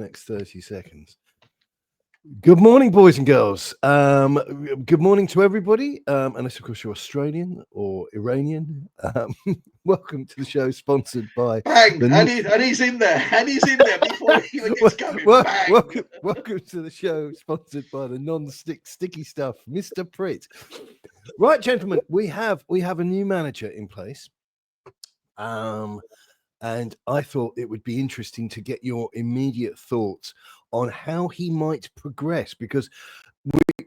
next 30 seconds. Good morning, boys and girls. Good morning to everybody, unless, of course, you're Australian or Iranian. Welcome to the show, sponsored by... Bang! And he's in there. And he's in there before he even gets going. Bang! Welcome to the show, sponsored by the sticky stuff, Mr. Pritt. Right, gentlemen, we have a new manager in place. And I thought it would be interesting to get your immediate thoughts on how he might progress, because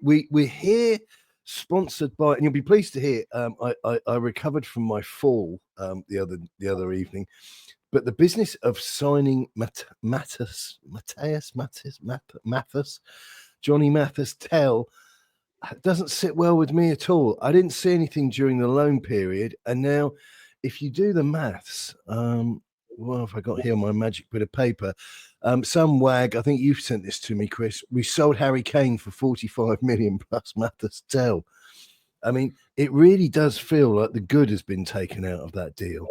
we're here sponsored by, and you'll be pleased to hear, I recovered from my fall the other evening, but the business of signing Johnny Mathis Tell doesn't sit well with me at all. I didn't see anything during the loan period, and now if you do the maths, what have I got here on my magic bit of paper? Some wag, I think you've sent this to me, Chris. We sold Harry Kane for 45 million plus Mathis Tell. I mean, it really does feel like the good has been taken out of that deal.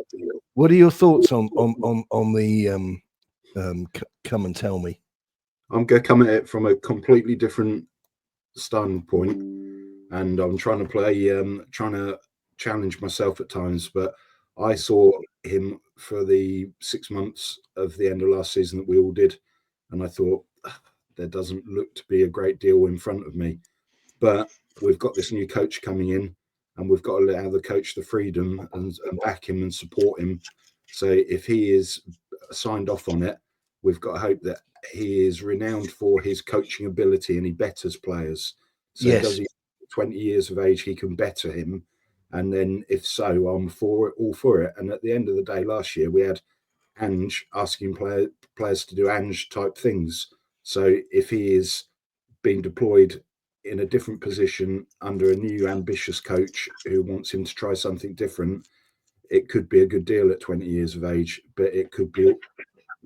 What are your thoughts on the come and tell me? I'm going to come at it from a completely different standpoint, and I'm trying to challenge myself at times, but I saw him for the 6 months of the end of last season that we all did, and I thought, there doesn't look to be a great deal in front of me. But we've got this new coach coming in, and we've got to allow the coach the freedom and back him and support him. So if he is signed off on it, we've got to hope that he is renowned for his coaching ability and he betters players. So yes. Does he 20 years of age, he can better him. And then if so, I'm all for it. And at the end of the day, last year, we had Ange asking players to do Ange type things. So if he is being deployed in a different position under a new ambitious coach who wants him to try something different, it could be a good deal at 20 years of age, but it could be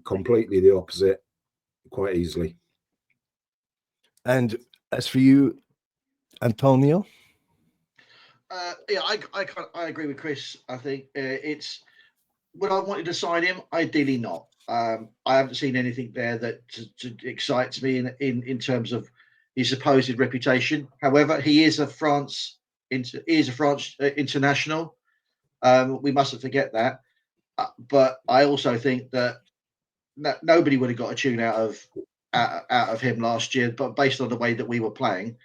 completely the opposite quite easily. And as for you, Antonio? I agree with Chris. I think it's would I wanted to sign him? Ideally not. I haven't seen anything there that excites me in terms of his supposed reputation. However, he is a France international. We mustn't forget that. But I also think that nobody would have got a tune out of him last year, but based on the way that we were playing.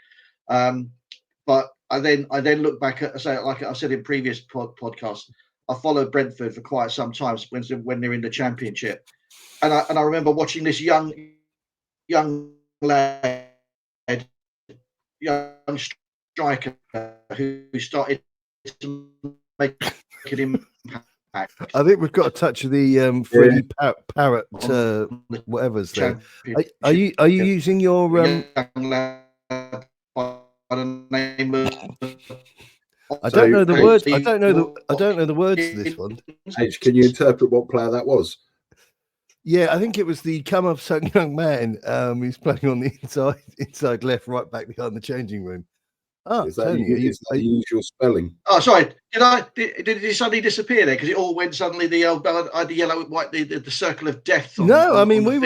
But I then look back at, say, like I said in previous podcasts, I followed Brentford for quite some time when they're in the Championship, and I remember watching this young lad, young striker who started to make an impact. I think we've got a touch of the Freddie Parrott, whatever's there. Are you using your young lad by the name of? I don't know the words. I don't know the words to this one. H, can you interpret what player that was? Yeah, I think it was the come-up young man who's playing on the inside left, right back behind the changing room. Oh, is that the usual spelling? Oh, sorry. Did it suddenly disappear there? Because it all went suddenly the yellow, white, the circle of death. No, I mean we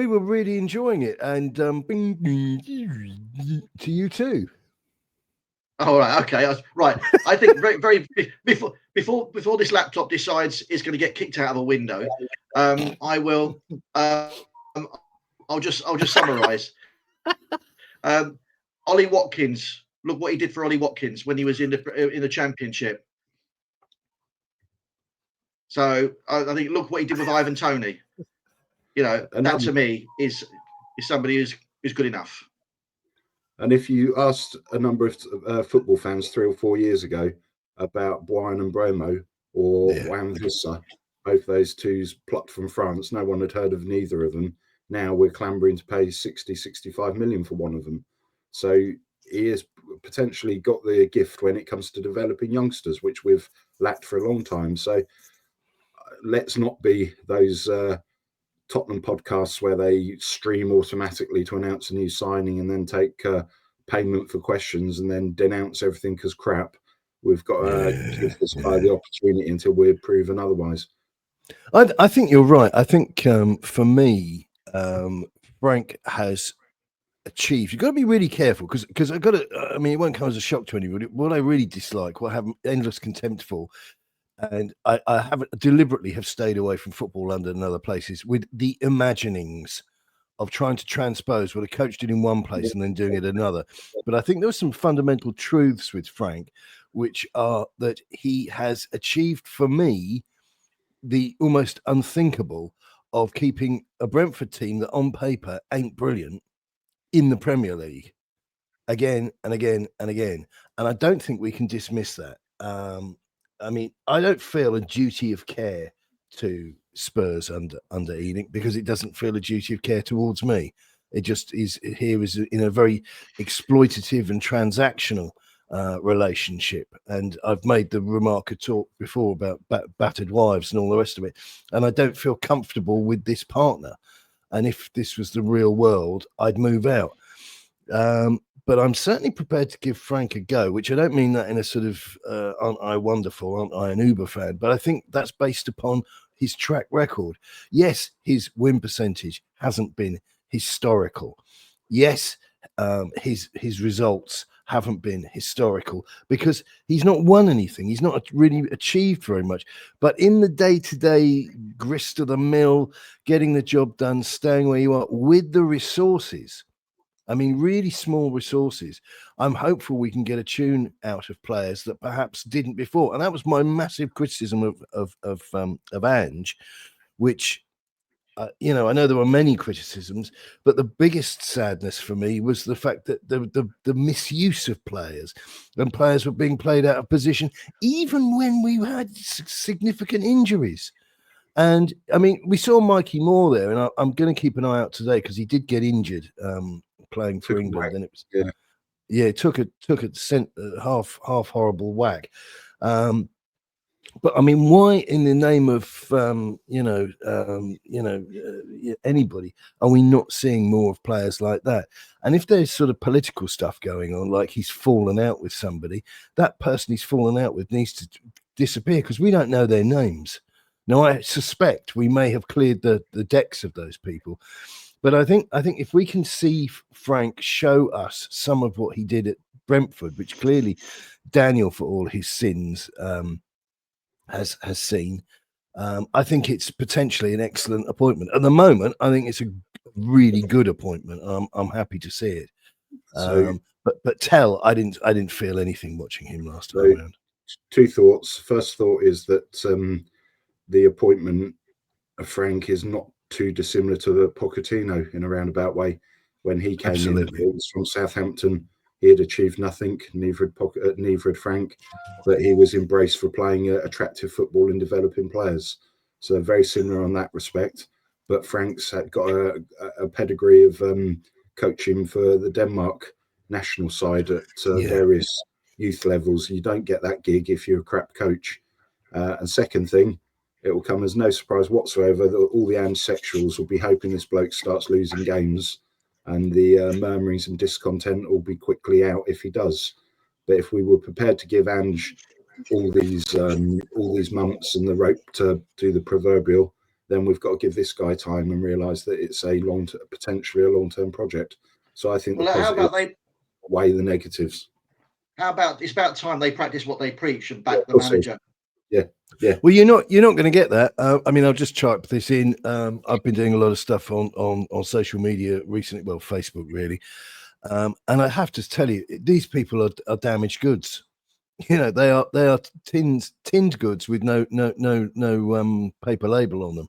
were really enjoying it, and to you too. Oh, right, okay, right. I think very before this laptop decides it's going to get kicked out of a window, I will. I'll just summarise. Ollie Watkins. Look what he did for Ollie Watkins when he was in the Championship. So I think look what he did with Ivan Toney. You know, that to me is somebody who's good enough. And if you asked a number of football fans 3 or 4 years ago about Boyan and Bromo or Wan Vissa, both those two's plucked from France, no one had heard of neither of them. Now we're clambering to pay 60, 65 million for one of them. So he has potentially got the gift when it comes to developing youngsters, which we've lacked for a long time. So let's not be those Tottenham podcasts where they stream automatically to announce a new signing and then take payment for questions and then denounce everything as crap. We've got to give this guy the opportunity until we're proven otherwise. I think you're right. I think for me, Frank has achieved. You've got to be really careful because I've got to. I mean, it won't come as a shock to anybody. What I really dislike, what I have endless contempt for, and I haven't deliberately have stayed away from football London and other places with the imaginings of trying to transpose what a coach did in one place and then doing it another. But I think there are some fundamental truths with Frank, which are that he has achieved for me the almost unthinkable of keeping a Brentford team that on paper ain't brilliant in the Premier League again and again and again. And I don't think we can dismiss that. I mean, I don't feel a duty of care to Spurs under Ealing because it doesn't feel a duty of care towards me. It just is in a very exploitative and transactional relationship. And I've made the remark at talk before about battered wives and all the rest of it. And I don't feel comfortable with this partner. And if this was the real world, I'd move out. But I'm certainly prepared to give Frank a go, which I don't mean that in a sort of aren't I wonderful, aren't I an Uber fan? But I think that's based upon his track record. Yes, his win percentage hasn't been historical. Yes, his results haven't been historical because he's not won anything. He's not really achieved very much. But in the day-to-day grist of the mill, getting the job done, staying where you are with the resources, I mean, really small resources, I'm hopeful we can get a tune out of players that perhaps didn't before. And that was my massive criticism of Ange, which, I know there were many criticisms, but the biggest sadness for me was the fact that the misuse of players, and players were being played out of position, even when we had significant injuries. And I mean, we saw Mikey Moore there, and I'm going to keep an eye out today because he did get injured playing for England, and it was it took a half horrible whack. But I mean, why, in the name of anybody, are we not seeing more of players like that? And if there's sort of political stuff going on, like he's fallen out with somebody, that person he's fallen out with needs to disappear because we don't know their names. Now, I suspect we may have cleared the decks of those people. But I think if we can see Frank show us some of what he did at Brentford, which clearly Daniel, for all his sins, has seen, I think it's potentially an excellent appointment. At the moment, I think it's a really good appointment. I'm happy to see it. But Tell, I didn't feel anything watching him last time around. Two thoughts. First thought is that the appointment of Frank is not too dissimilar to the Pochettino in a roundabout way. When he came in, he was from Southampton. He had achieved nothing, neither had Frank, but he was embraced for playing attractive football and developing players. So very similar on that respect. But Frank's got a pedigree of coaching for the Denmark national side at various youth levels. You don't get that gig if you're a crap coach. And second thing, it will come as no surprise whatsoever that all the Ange-sexuals will be hoping this bloke starts losing games, and the murmurings and discontent will be quickly out if he does. But if we were prepared to give Ange all these months and the rope to do the proverbial, then we've got to give this guy time and realise that it's potentially a long-term project. So I think the positives weigh the negatives. How about it's about time they practice what they preach and back the manager? Yeah. Well, you're not going to get that. I mean, I'll just type this in. I've been doing a lot of stuff on social media recently, well, Facebook really, and I have to tell you, these people are damaged goods. They are tinned goods with no paper label on them,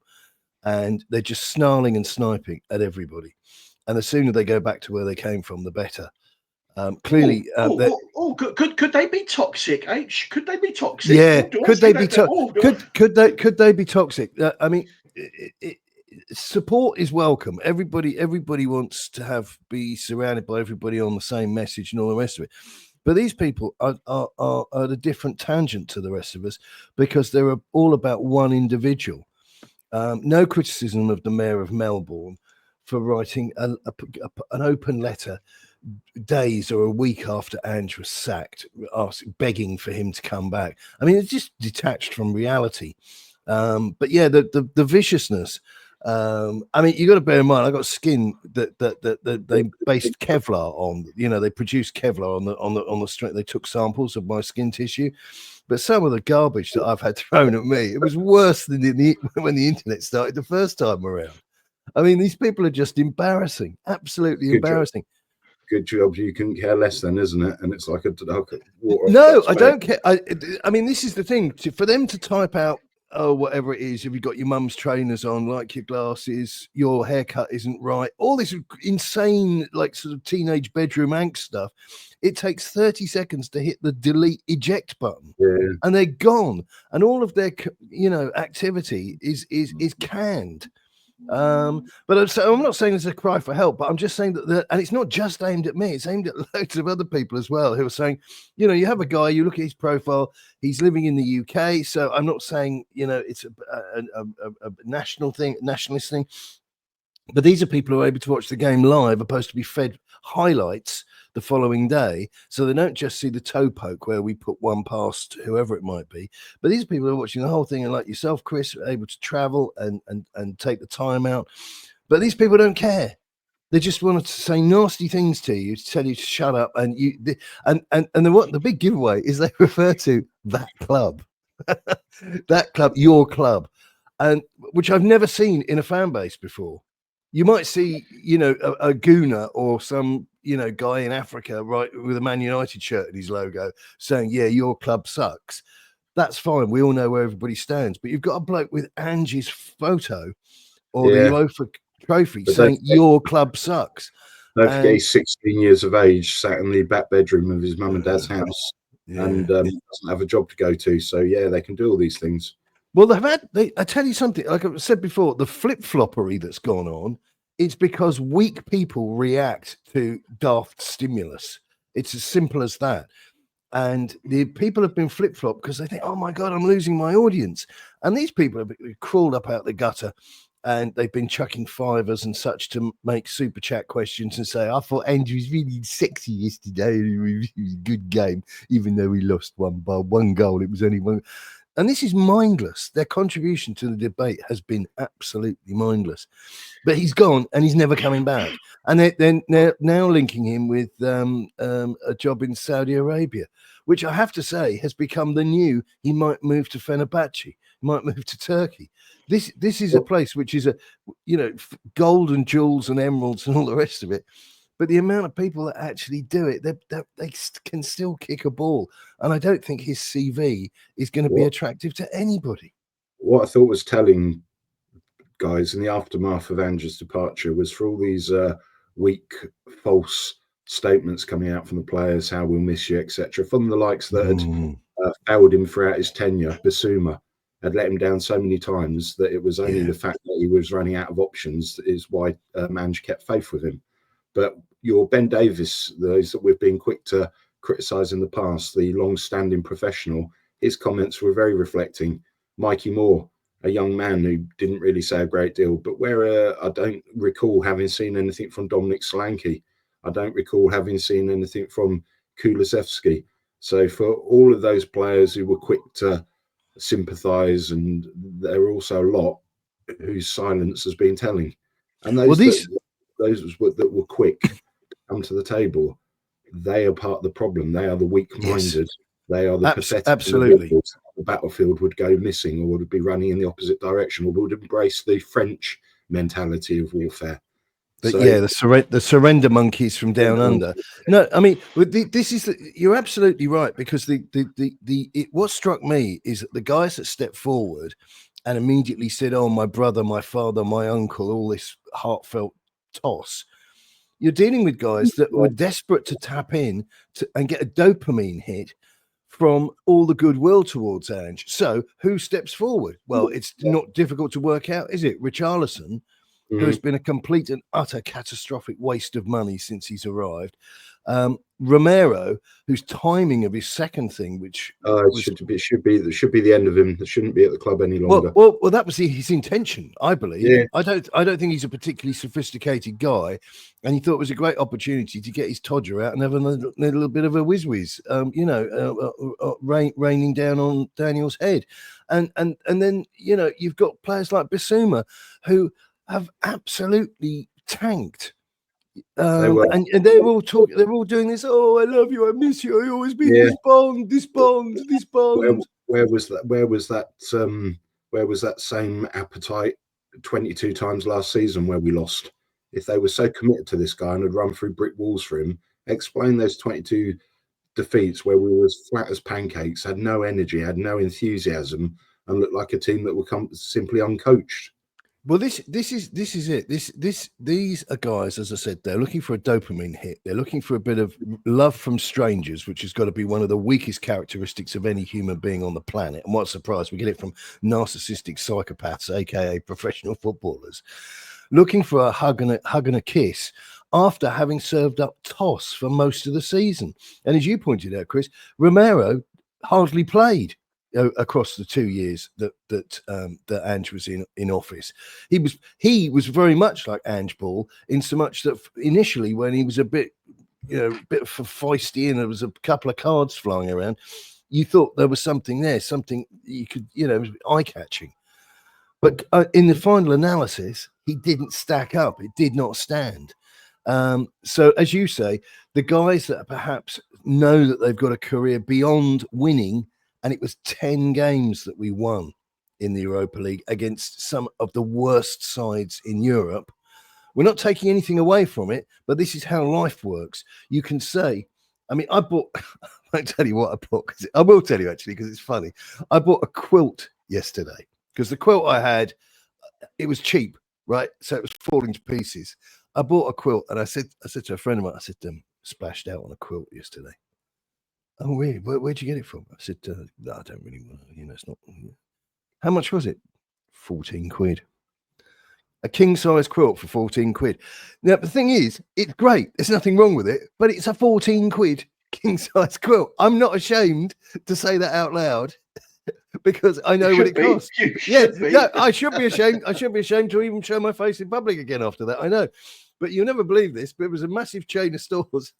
and they're just snarling and sniping at everybody. And the sooner they go back to where they came from, the better. Clearly, could they be toxic? H? Could they be toxic? Yeah, could they be toxic? Could they be toxic? I mean, support is welcome. Everybody wants to be surrounded by everybody on the same message and all the rest of it. But these people are at a different tangent to the rest of us because they're all about one individual. No criticism of the mayor of Melbourne for writing an open letter days or a week after Ange was sacked, begging for him to come back. I mean, it's just detached from reality. But yeah, the viciousness I mean, you got to bear in mind, I got skin that they based Kevlar on. You know, they produced Kevlar on the strength. They took samples of my skin tissue, but some of the garbage that I've had thrown at me, it was worse than when the internet started the first time around. I mean, these people are just embarrassing, absolutely embarrassing. Good job. You couldn't care less then, isn't it? And it's like a water. No, I don't care. I mean, this is the thing. For them to type out, oh, whatever it is, if you've got your mum's trainers on, like your glasses, your haircut isn't right, all this insane, like sort of teenage bedroom angst stuff, it takes 30 seconds to hit the delete eject button, and they're gone, and all of their, you know, activity is canned. But so I'm not saying it's a cry for help, but I'm just saying that, and it's not just aimed at me, it's aimed at loads of other people as well who are saying, you know, you have a guy, you look at his profile, he's living in the UK. So I'm not saying, you know, it's a national thing, nationalist thing, but these are people who are able to watch the game live, opposed to be fed highlights the following day, so they don't just see the toe poke where we put one past whoever it might be. But these people are watching the whole thing, and like yourself, Chris, are able to travel and take the time out. But these people don't care. They just want to say nasty things to you, to tell you to shut up, and the big giveaway is they refer to that club, that club, your club, and which I've never seen in a fan base before. You might see, you know, a Gooner or some, you know, guy in Africa, right, with a Man United shirt in his logo saying, yeah, your club sucks. That's fine. We all know where everybody stands. But you've got a bloke with Angie's photo or the UEFA trophy saying your club sucks. Don't forget he's 16 years of age, sat in the back bedroom of his mum and dad's house, and doesn't have a job to go to. So, yeah, they can do all these things. Well, I tell you something, like I said before, the flip-floppery that's gone on, it's because weak people react to daft stimulus. It's as simple as that. And the people have been flip-flopped because they think, oh, my God, I'm losing my audience. And these people have crawled up out the gutter, and they've been chucking fivers and such to make super chat questions and say, I thought Andrew was really sexy yesterday. It was a good game, even though we lost one goal. It was only one. And this is mindless. Their contribution to the debate has been absolutely mindless. But he's gone and he's never coming back. And they're now linking him with a job in Saudi Arabia, which I have to say has become the new, he might move to Fenerbahce, he might move to Turkey. This is a place which is gold and jewels and emeralds and all the rest of it. But the amount of people that actually do it, they can still kick a ball. And I don't think his CV is going to be attractive to anybody. What I thought was telling, guys, in the aftermath of Andrew's departure was for all these weak, false statements coming out from the players, how we'll miss you, etc. From the likes that had failed him throughout his tenure. Basuma had let him down so many times that it was only the fact that he was running out of options is why Mange kept faith with him. But your Ben Davis, those that we've been quick to criticise in the past, the long-standing professional, his comments were very reflecting. Mikey Moore, a young man who didn't really say a great deal, but where I don't recall having seen anything from Dominic Solanke. I don't recall having seen anything from Kulusevski. So for all of those players who were quick to sympathise, and there are also a lot whose silence has been telling. And those that were quick to come to the table, they are part of the problem. They are the weak-minded. Yes. They are the pathetic. Absolutely. The battlefield would go missing, or would be running in the opposite direction, or would embrace the French mentality of warfare. The surrender monkeys from down under. No, I mean, this is you're absolutely right, because what struck me is that the guys that stepped forward and immediately said, "Oh, my brother, my father, my uncle," all this heartfelt toss. You're dealing with guys that were desperate to tap in and get a dopamine hit from all the goodwill towards Ange. So who steps forward? Well, it's not difficult to work out, is it? Richarlison, who has been a complete and utter catastrophic waste of money since he's arrived. Romero, whose timing of his second thing, which should be the end of him. That shouldn't be at the club any longer. Well, that was his intention, I believe. Yeah. I don't think he's a particularly sophisticated guy, and he thought it was a great opportunity to get his todger out and have a little bit of a whiz, raining down on Daniel's head, and then you've got players like Bissouma who have absolutely tanked. were. And they're all talking. They're all doing this. Oh, I love you. I miss you. I always miss this bond. This bond. This bond. Where was that? Where was that same appetite 22 times last season where we lost? If they were so committed to this guy and had run through brick walls for him, explain those 22 defeats where we were as flat as pancakes, had no energy, had no enthusiasm, and looked like a team that were simply uncoached. Well, this is it. These are guys, as I said, they're looking for a dopamine hit. They're looking for a bit of love from strangers, which has got to be one of the weakest characteristics of any human being on the planet. And what a surprise, we get it from narcissistic psychopaths, aka professional footballers, looking for a hug and a kiss after having served up toss for most of the season. And as you pointed out, Chris, Romero hardly played across the 2 years that Ange was in office. He was very much like Ange Ball, in so much that initially, when he was a bit feisty and there was a couple of cards flying around, you thought there was something there, something you could, eye-catching. But in the final analysis, he didn't stack up. It did not stand. So, as you say, the guys that perhaps know that they've got a career beyond winning, and it was 10 games that we won in the Europa League against some of the worst sides in Europe. We're not taking anything away from it, but this is how life works. You can say, I mean, I won't tell you what I bought. I will tell you actually, because it's funny. I bought a quilt yesterday because the quilt I had, it was cheap, right? So it was falling to pieces. I bought a quilt, and I said to a friend of mine, I said, splashed out on a quilt yesterday. Oh, really? Where'd you get it from? I said, no, I don't really want to, it's not. How much was it? 14 quid. A king-size quilt for 14 quid. Now, the thing is, it's great. There's nothing wrong with it, but it's a 14 quid king-size quilt. I'm not ashamed to say that out loud because I know what it costs. Yeah, I should be ashamed. I shouldn't be ashamed to even show my face in public again after that. I know. But you'll never believe this, but it was a massive chain of stores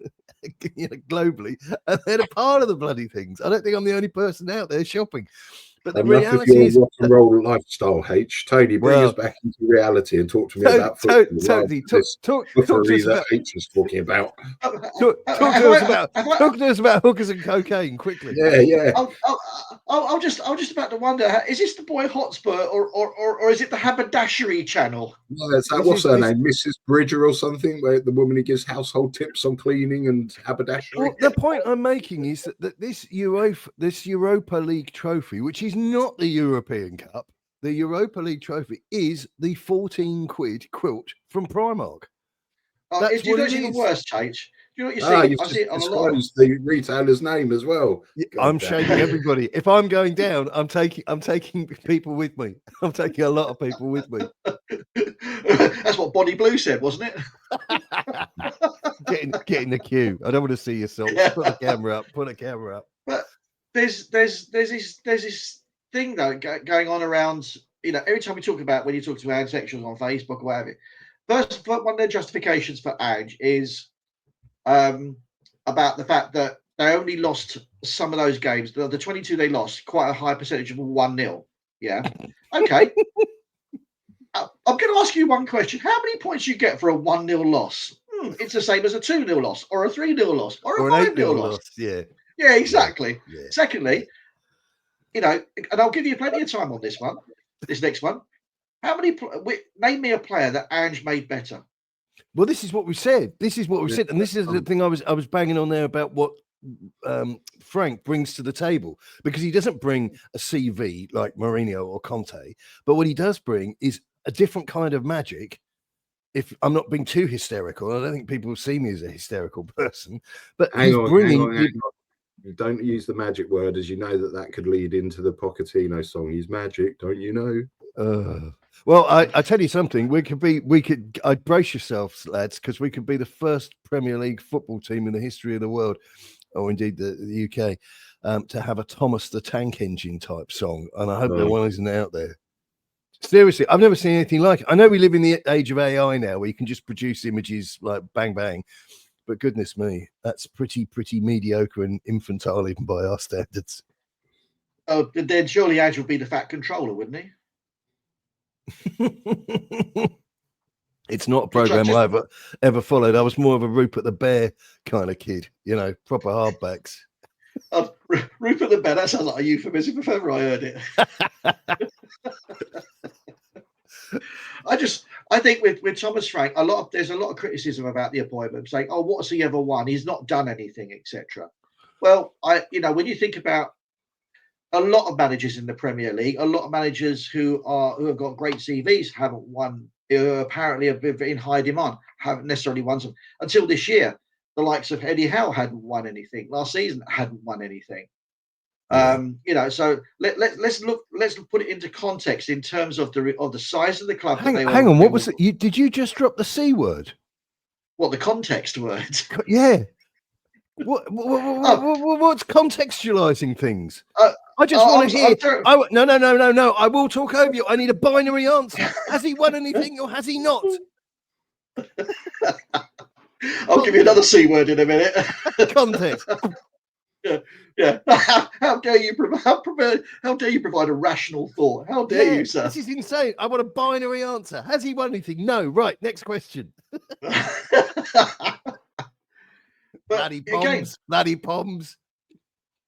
globally, and they had a pile of the bloody things. I don't think I'm the only person out there shopping. But the reality is, rock and roll lifestyle, H. Tony, bring us back into reality and talk to me about football. Totally. Talk to us about H was talking about. Talk to us about hookers and cocaine quickly. Yeah. I'm just about to wonder: is this the boy Hotspur or is it the haberdashery channel? No, what's her name, Mrs. Bridger or something, where the woman who gives household tips on cleaning and haberdashery. Well, the point I'm making is that this Europa League trophy, which is not the European Cup, the Europa League trophy is the 14 quid quilt from Primark. That's what it is. Even worse, Change. Do you know what you see? I see it on a lot of the retailer's name as well. I'm shaming everybody. If I'm going down, I'm taking people with me. I'm taking a lot of people with me. That's what Bonnie Blue said, wasn't it? Get in the queue. I don't want to see yourself. Yeah. Put a camera up. But there's this thing though going on around. Every time we talk about when you talk to transsexuals on Facebook or whatever. First, one of their justifications for Ange is about the fact that they only lost some of those games. The 22 they lost, quite a high percentage of 1-0. Yeah. Okay. I'm going to ask you one question. How many points do you get for a 1-0 loss? It's the same as a 2-0 loss or a 3-0 loss or a 5-0 loss. Yeah. Yeah, exactly. Yeah. Secondly, and I'll give you plenty of time on this one, this next one. Name me a player that Ange made better. Well, this is what we said. And this is the thing I was banging on there about what Frank brings to the table, because he doesn't bring a CV like Mourinho or Conte, but what he does bring is a different kind of magic. If I'm not being too hysterical, I don't think people see me as a hysterical person, but hang on. Don't use the magic word, as you know that could lead into the Pochettino song. He's magic, don't you know? Well, I tell you something. I'd brace yourselves, lads, because we could be the first Premier League football team in the history of the world, or indeed the UK, to have a Thomas the Tank Engine type song. And I hope that one isn't out there. Seriously, I've never seen anything like it. I know we live in the age of AI now, where you can just produce images like bang bang. But goodness me, that's pretty mediocre and infantile even by our standards. Oh, then surely Ange would be the fat controller, wouldn't he? It's not a program I ever followed. I was more of a Rupert the Bear kind of kid, you know, proper hardbacks. Rupert the Bear, that sounds like a euphemism if ever I heard it. I think with Thomas Frank, there's a lot of criticism about the appointment, saying, "Oh, what's he ever won? He's not done anything, etc." Well, when you think about a lot of managers in the Premier League, a lot of managers who have got great CVs haven't won. Apparently, have been in high demand, haven't necessarily won some until this year. The likes of Eddie Howe hadn't won anything last season, hadn't won anything. Yeah. So let's put it into context in terms of the size of the club. Hang on, what was it? Did you just drop the C word? What, the context word? Yeah. What's contextualizing things? I just want to hear. No. I will talk over you. I need a binary answer. Has he won anything or has he not? I'll give you another C word in a minute. Context. Yeah. How dare you provide a rational thought? How dare you, sir? This is insane. I want a binary answer. Has he won anything? No. Right. Next question. Bloody Poms.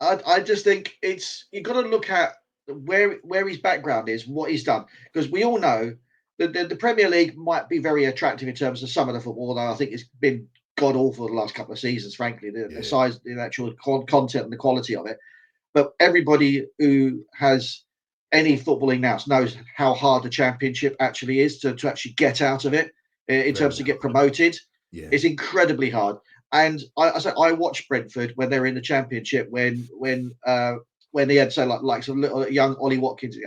I just think you've got to look at where his background is, what he's done, because we all know that the Premier League might be very attractive in terms of some of the football, although I think it's been god awful the last couple of seasons, frankly, the size, the actual content and the quality of it. But everybody who has any footballing now knows how hard the Championship actually is to actually get out of it in terms of get promoted. Yeah. It's incredibly hard. And I watched Brentford when they were in the Championship when they had like some little young Ollie Watkins,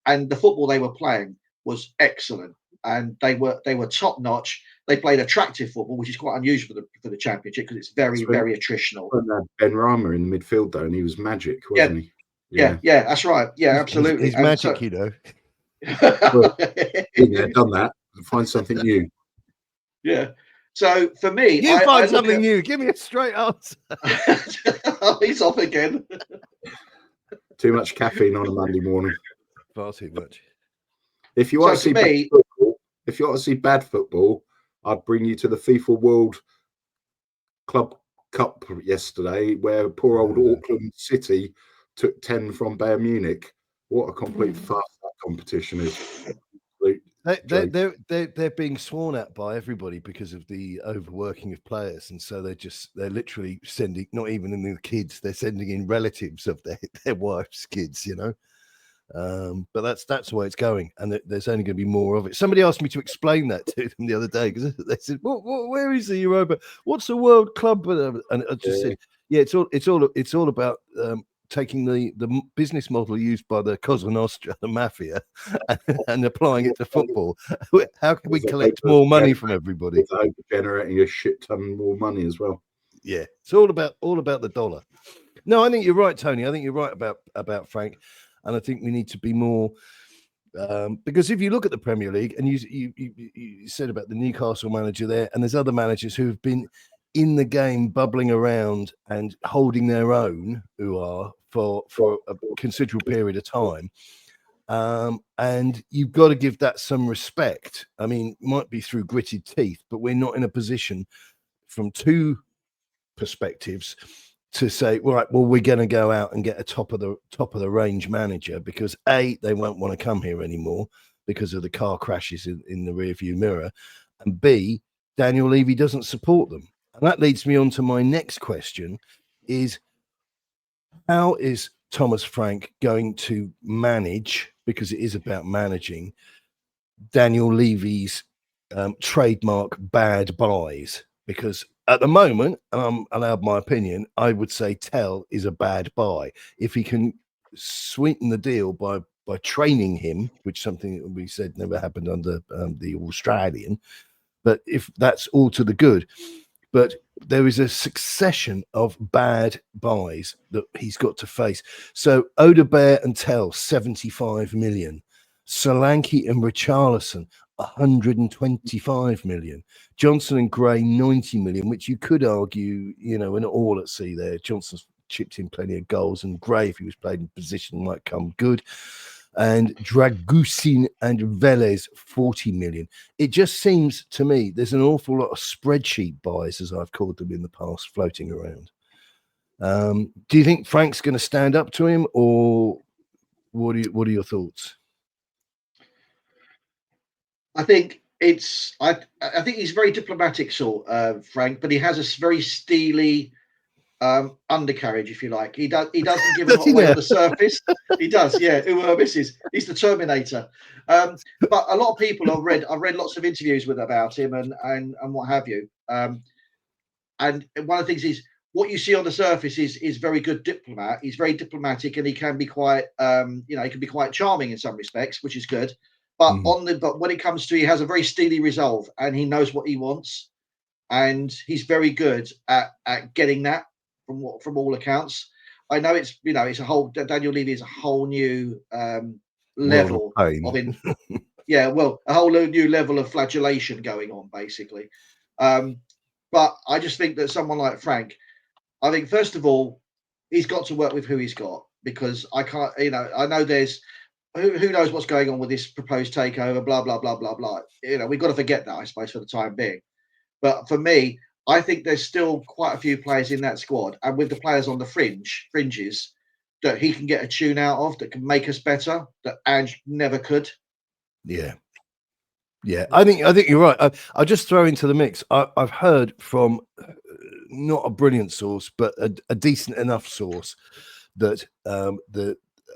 and the football they were playing was excellent, and they were top notch. They played attractive football, which is quite unusual for the Championship because it's very attritional. Ben Rama in the midfield though, and he was magic, wasn't he? Yeah, that's right. Yeah, absolutely. He's magic, you know. Well, done that. Find something new. Yeah. So for me, find something new. Give me a straight answer. He's off again. Too much caffeine on a Monday morning. Far too much. If you want to see bad football, I'd bring you to the FIFA World Club Cup yesterday, where poor old Auckland City took 10 from Bayern Munich. What a complete farce that competition is. They're being sworn at by everybody because of the overworking of players, and so they're literally sending, not even in the kids, they're sending in relatives of their wives' kids, you know. But that's the way it's going, and there's only going to be more of it. Somebody asked me to explain that to them the other day because they said, "Where is the Europa? What's the World Club?" And I just said, "Yeah, it's all about taking the business model used by the Cosa Nostra, the mafia, and applying it to football. How can we collect more money from everybody? With the hope of generating a shit ton more money as well." Yeah, it's all about the dollar. No, I think you're right, Tony. I think you're right about Frank. And I think we need to be more, because if you look at the Premier League, and you said about the Newcastle manager there, and there's other managers who have been in the game, bubbling around and holding their own, who are for a considerable period of time, and you've got to give that some respect. I mean, it might be through gritted teeth, but we're not in a position, from two perspectives, to say, well, we're going to go out and get a top of the range manager, because A, they won't want to come here anymore because of the car crashes in the rearview mirror, and B, Daniel Levy doesn't support them. And that leads me on to my next question: is how is Thomas Frank going to manage, because it is about managing, Daniel Levy's trademark bad buys? Because at the moment, and I'm allowed my opinion, I would say Tell is a bad buy. If he can sweeten the deal by training him, which is something that we said never happened under the Australian, but if that's all to the good. But there is a succession of bad buys that he's got to face. So Odebear and Tell, 75 million. Solanke and Richarlison, 125 million. Johnson and Gray, 90 million, which you could argue, you know, an all at sea there. Johnson's chipped in plenty of goals, and Gray, if he was played in position, might come good. and Dragusin and Velez 40 million. It just seems to me there's an awful lot of spreadsheet buys, as I've called them in the past, floating around. Do you think Frank's going to stand up to him, or what are your thoughts? I think I think he's very diplomatic, Frank, but he has a very steely undercarriage, if you like. He doesn't give a lot away on the surface. He does, yeah. He's the Terminator. But a lot of people I've read lots of interviews about him and what have you. And one of the things is what you see on the surface is very good diplomat. He's very diplomatic, and he can be quite he can be quite charming in some respects, which is good. But but when it comes to, he has a very steely resolve, and he knows what he wants, and he's very good at getting that from all accounts. I know it's a whole Daniel Levy is a whole new level of a whole new level of flagellation going on, basically. But I just think that someone like Frank, I think first of all, he's got to work with who he's got, because I can't, I know there's who knows what's going on with this proposed takeover, blah blah blah blah blah. We've got to forget that, I suppose, for the time being. But for me, I think there's still quite a few players in that squad, and with the players on the fringes, that he can get a tune out of, that can make us better, that Ange never could. Yeah. I think you're right. I'll just throw into the mix. I've heard from not a brilliant source, but a decent enough source that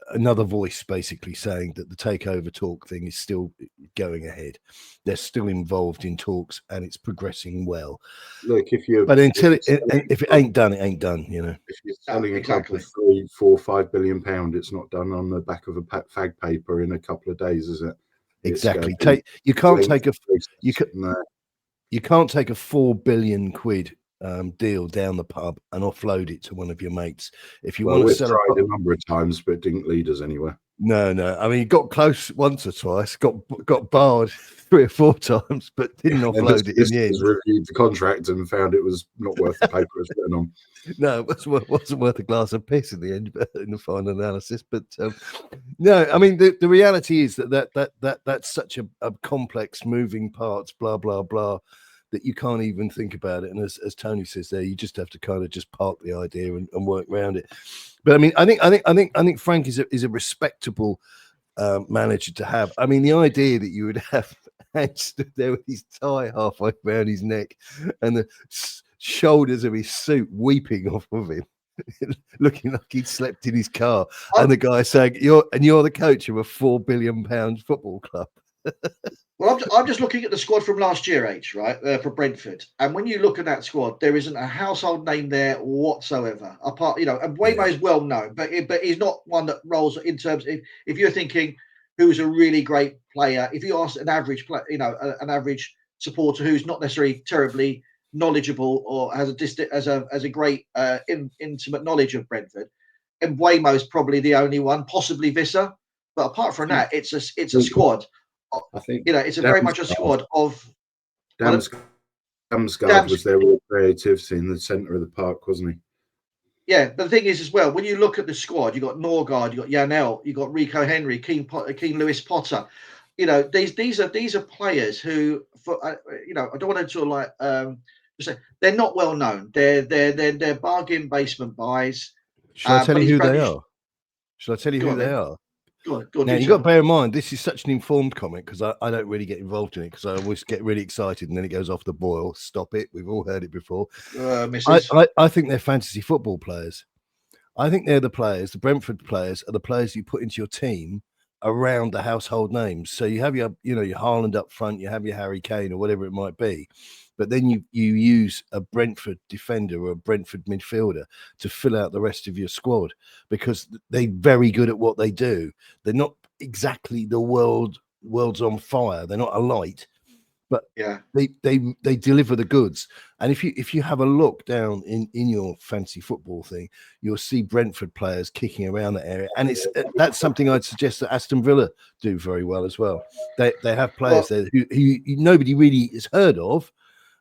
another voice basically saying that the takeover talk thing is still going ahead. They're still involved in talks, and it's progressing well. Look, if it ain't done, it ain't done. If you're selling a club for £3, £4, £5 billion, it's not done on the back of a fag paper in a couple of days, is it? Exactly. You can't take a £4 billion deal down the pub and offload it to one of your mates. If you want to sell tried a number of times, but it didn't lead us anywhere. No. I mean, he got close once or twice, got barred 3 or 4 times, but didn't offload it in the end. Reviewed the contract and found it was not worth the paper it was written on. No, it wasn't worth a glass of piss in the end, in the final analysis. But no, I mean, the reality is that's such a complex moving parts, blah blah blah, that you can't even think about it. And as Tony says there, you just have to kind of just park the idea and work around it. But I mean, I think Frank is a respectable manager to have. I mean, the idea that you would have Ange stood there with his tie halfway around his neck and the shoulders of his suit weeping off of him, looking like he'd slept in his car, and the guy saying, "You're the coach of a £4 billion football club." Well, I'm just looking at the squad from last year, right, for Brentford, and when you look at that squad, there isn't a household name there whatsoever. Apart, and Waymo is well known, but he's not one that rolls in terms. If you're thinking who's a really great player, if you ask an average player, an average supporter who's not necessarily terribly knowledgeable or has a great intimate knowledge of Brentford, and Waymo is probably the only one, possibly Visser. But apart from that, it's a squad. I think it's very much a squad of. Damsgaard was their real creativity in the centre of the park, wasn't he? Yeah, but the thing is as well, when you look at the squad, you got Norgard, you got Janel, you got Rico Henry, Keane Lewis Potter. These are players who, I don't want to sort of like say they're not well known. They're bargain basement buys. Should I tell you who they are? Shall I tell you who they are? Go on, now, you've got to bear in mind, this is such an informed comment, because I don't really get involved in it, because I always get really excited and then it goes off the boil. Stop it. We've all heard it before. I think they're fantasy football players. I think they're the Brentford players are the players you put into your team around the household names. So you have your Haaland up front, you have your Harry Kane or whatever it might be. But then you use a Brentford defender or a Brentford midfielder to fill out the rest of your squad, because they're very good at what they do. They're not exactly the world's on fire. They're not a light, but yeah, they deliver the goods. And if you have a look down in your fantasy football thing, you'll see Brentford players kicking around that area, and that's something I'd suggest that Aston Villa do very well as well. They have players there who nobody really has heard of,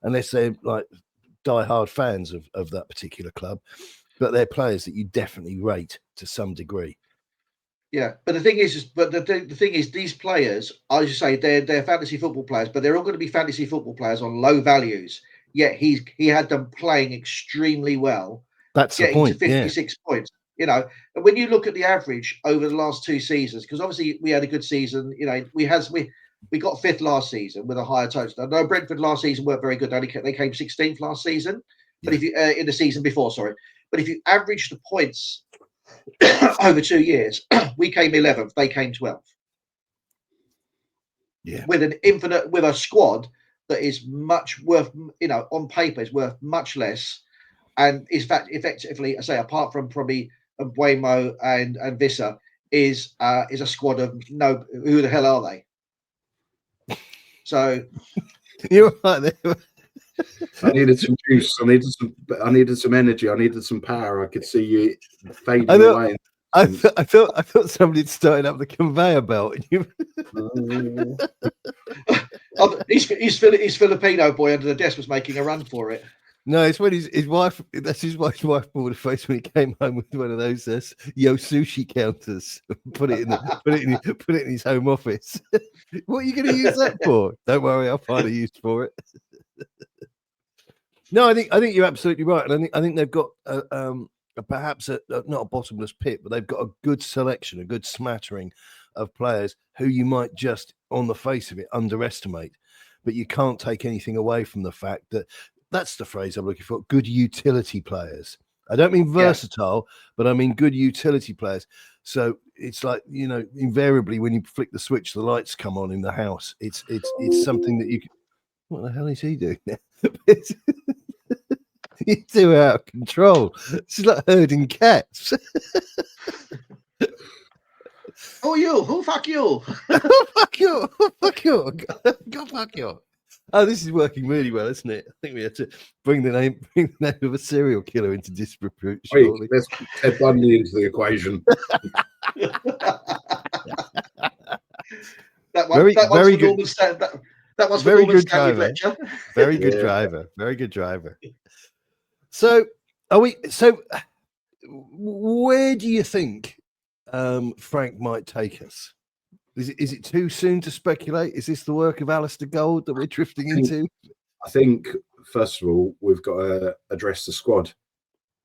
unless they're like die-hard fans of that particular club, but they're players that you definitely rate to some degree. Yeah, but the thing is the thing is, these players, as you say, they're fantasy football players, but they're all going to be fantasy football players on low values. Yet he had them playing extremely well, That's the getting to point. Yeah. 56 points. You know, and when you look at the average over the last 2 seasons, because obviously we had a good season. You know, we got 5th last season with a higher total. No, Brentford last season weren't very good. They came 16th last season, but Yeah. if you in the season before, sorry, but if you average the points over 2 years, we came 11th, they came 12th. Yeah. With a squad that is much worth, you know, on paper is worth much less, and is effectively, I say, apart from probably Buemo and Vissa, is a squad of no, who the hell are they? So you're right there. I needed some juice. I needed some energy. I needed some power. I could see you fading away. I thought somebody'd started up the conveyor belt. He's Filipino boy under the desk was making a run for it. No, it's when his wife. That's his wife bought the face when he came home with one of those Yo sushi counters. Put it in his home office. What are you going to use that for? Don't worry, I'll find a use for it. No, I think you're absolutely right, and I think they've got perhaps not a bottomless pit, but they've got a good selection, a good smattering of players who you might just, on the face of it, underestimate. But you can't take anything away from the fact that that's the phrase I'm looking for: good utility players. I don't mean versatile, but I mean good utility players. So it's like, you know, invariably when you flick the switch, the lights come on in the house. It's something that you can. What the hell is he doing there? You're too out of control. It's like herding cats. Oh, you! Who fuck you? Fuck you! Fuck you! Go fuck you! Oh, this is working really well, isn't it? I think we have to bring the name of a serial killer into disrepute shortly. Let's put Ted Bundy into the equation. That one's for Norman Stanley. That one's for Norman Stanley Fletcher. Very good driver. Very good driver. So, where do you think Frank might take us? Is it too soon to speculate? Is this the work of Alistair Gold that we're drifting into? I think, first of all, we've got to address the squad,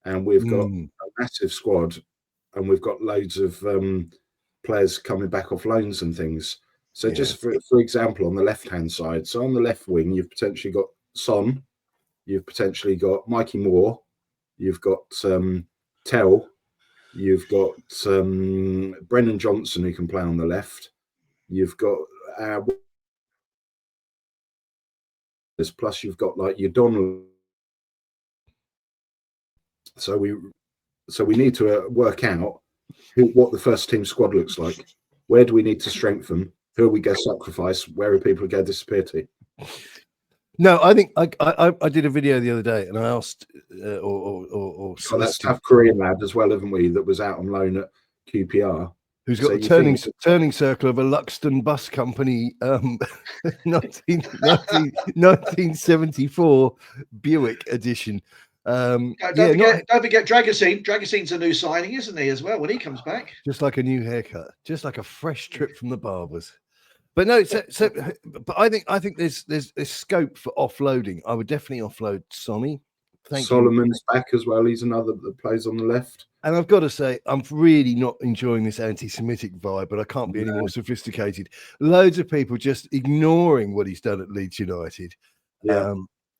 and we've got a massive squad, and we've got loads of players coming back off loans and things. So just for example, on the left-hand side, so on the left wing, you've potentially got Son, you've potentially got Mikey Moore, you've got Tell, you've got Brennan Johnson who can play on the left, you've got plus you've got like your Donald. So we need to work out what the first team squad looks like. Where do we need to strengthen? Who are we going to sacrifice? Where are people going to disappear to? No, I think I did a video the other day, and I asked or that tough Korean lad as well, haven't we? That was out on loan at QPR, who's got a turning circle of a Luxton Bus Company 1974 Buick edition. Don't forget Dragosine. Dragosine's a new signing, isn't he, as well, when he comes back? Just like a new haircut, just like a fresh trip from the barbers. But no, but I think there's scope for offloading. I would definitely offload Sonny. Solomon's back as well. He's another that plays on the left. And I've got to say, I'm really not enjoying this anti-Semitic vibe, but I can't be any more sophisticated. Loads of people just ignoring what he's done at Leeds United. Yeah.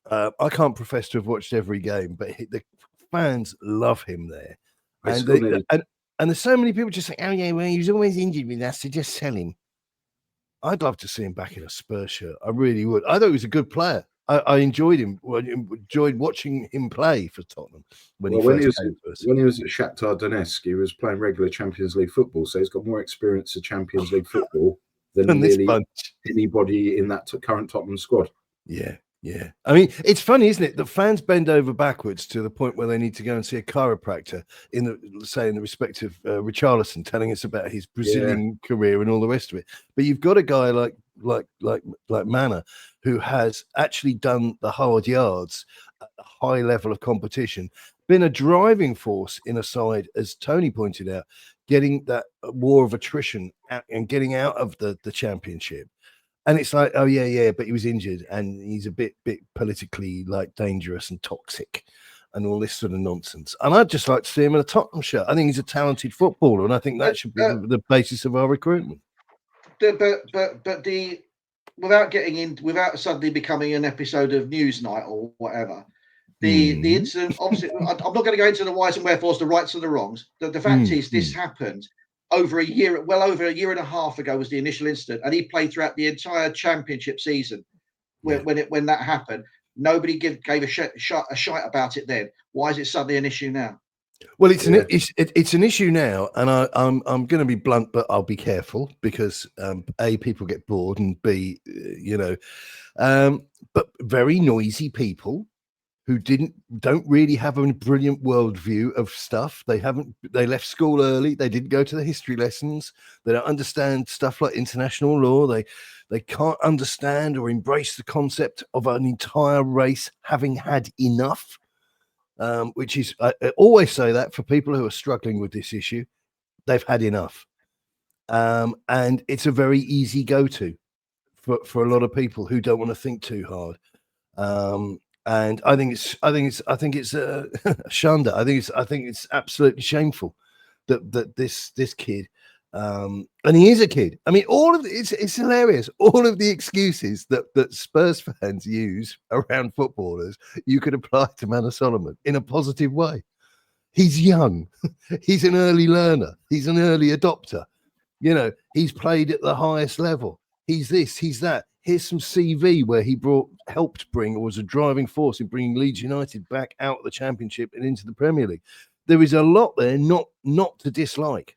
I can't profess to have watched every game, but the fans love him there. And there's so many people just saying, oh yeah, well, he's always injured with us, so just sell him. I'd love to see him back in a Spurs shirt. I really would. I thought he was a good player. I enjoyed him. Enjoyed watching him play for Tottenham when he was at Shakhtar Donetsk. He was playing regular Champions League football, so he's got more experience of Champions League football than really anybody in that current Tottenham squad. Yeah. Yeah, I mean, it's funny, isn't it? The fans bend over backwards to the point where they need to go and see a chiropractor in the respect of Richarlison, telling us about his Brazilian career and all the rest of it. But you've got a guy like Mana, who has actually done the hard yards at a high level of competition, been a driving force in a side, as Tony pointed out, getting that war of attrition and getting out of the championship. And it's like, oh yeah, but he was injured and he's a bit politically like dangerous and toxic and all this sort of nonsense. And I'd just like to see him in a Tottenham shirt. I think he's a talented footballer, and I think that should be the basis of our recruitment. But without suddenly becoming an episode of Newsnight or whatever, the incident, obviously, I'm not going to go into the whys and wherefores, the rights and the wrongs. The fact is, this happened over a year and a half ago was the initial incident, and he played throughout the entire championship season when that happened. Nobody gave a shite about it then. Why is it suddenly an issue now? Well, it's an issue now, and I'm going to be blunt, but I'll be careful because A, people get bored, and B, but very noisy people who don't really have a brilliant worldview of stuff. They left school early. They didn't go to the history lessons. They don't understand stuff like international law. They can't understand or embrace the concept of an entire race having had enough. Which is, I always say that for people who are struggling with this issue, they've had enough. And it's a very easy go-to for a lot of people who don't want to think too hard. And I think it's a shanda. I think it's absolutely shameful that this kid, and he is a kid. I mean, it's hilarious. All of the excuses that Spurs fans use around footballers, you could apply to Manor Solomon in a positive way. He's young. He's an early learner. He's an early adopter. He's played at the highest level. He's this, he's that. Here's some CV where he helped bring, or was a driving force in bringing Leeds United back out of the Championship and into the Premier League. There is a lot there not to dislike.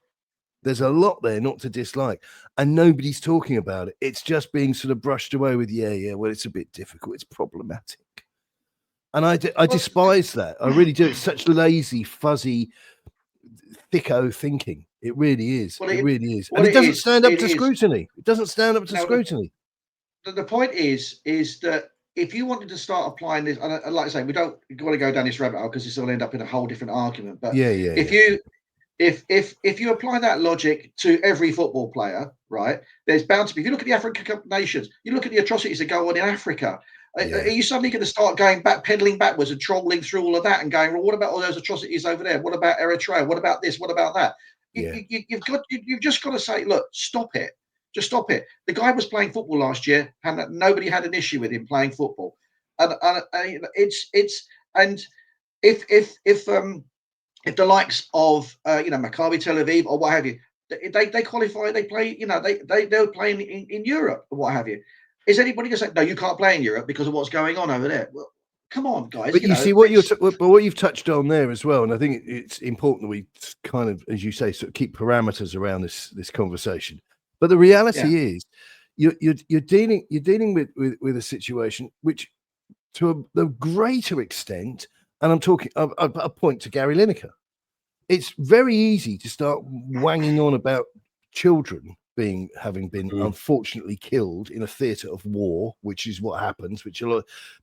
There's a lot there not to dislike, and nobody's talking about it. It's just being sort of brushed away with, well, it's a bit difficult. It's problematic. And I despise that. I really do. It's such lazy, fuzzy, thicko thinking. It really is. It really is. And it doesn't stand up to scrutiny. It doesn't stand up to scrutiny. The point is that if you wanted to start applying this, and like I say, we don't want to go down this rabbit hole because this will end up in a whole different argument. But if you apply that logic to every football player, right, there's bound to be. If you look at the African Cup nations, you look at the atrocities that go on in Africa. Are you suddenly going to start pedaling backwards and trolling through all of that and going, well, what about all those atrocities over there? What about Eritrea? What about this? What about that? You've just got to say, look, stop it. Just stop it. The guy was playing football last year, and nobody had an issue with him playing football. And if the likes of Maccabi Tel Aviv or what have you, they qualify, they play, they're playing in Europe or what have you. Is anybody going to say no? You can't play in Europe because of what's going on over there? Well, come on, guys. But you see what you've touched on there as well, and I think it's important that we kind of, as you say, sort of keep parameters around this conversation. But the reality is, you're dealing with a situation which, to a greater extent, and I'm talking, I point to Gary Lineker. It's very easy to start wanging on about children having been unfortunately killed in a theatre of war, which is what happens.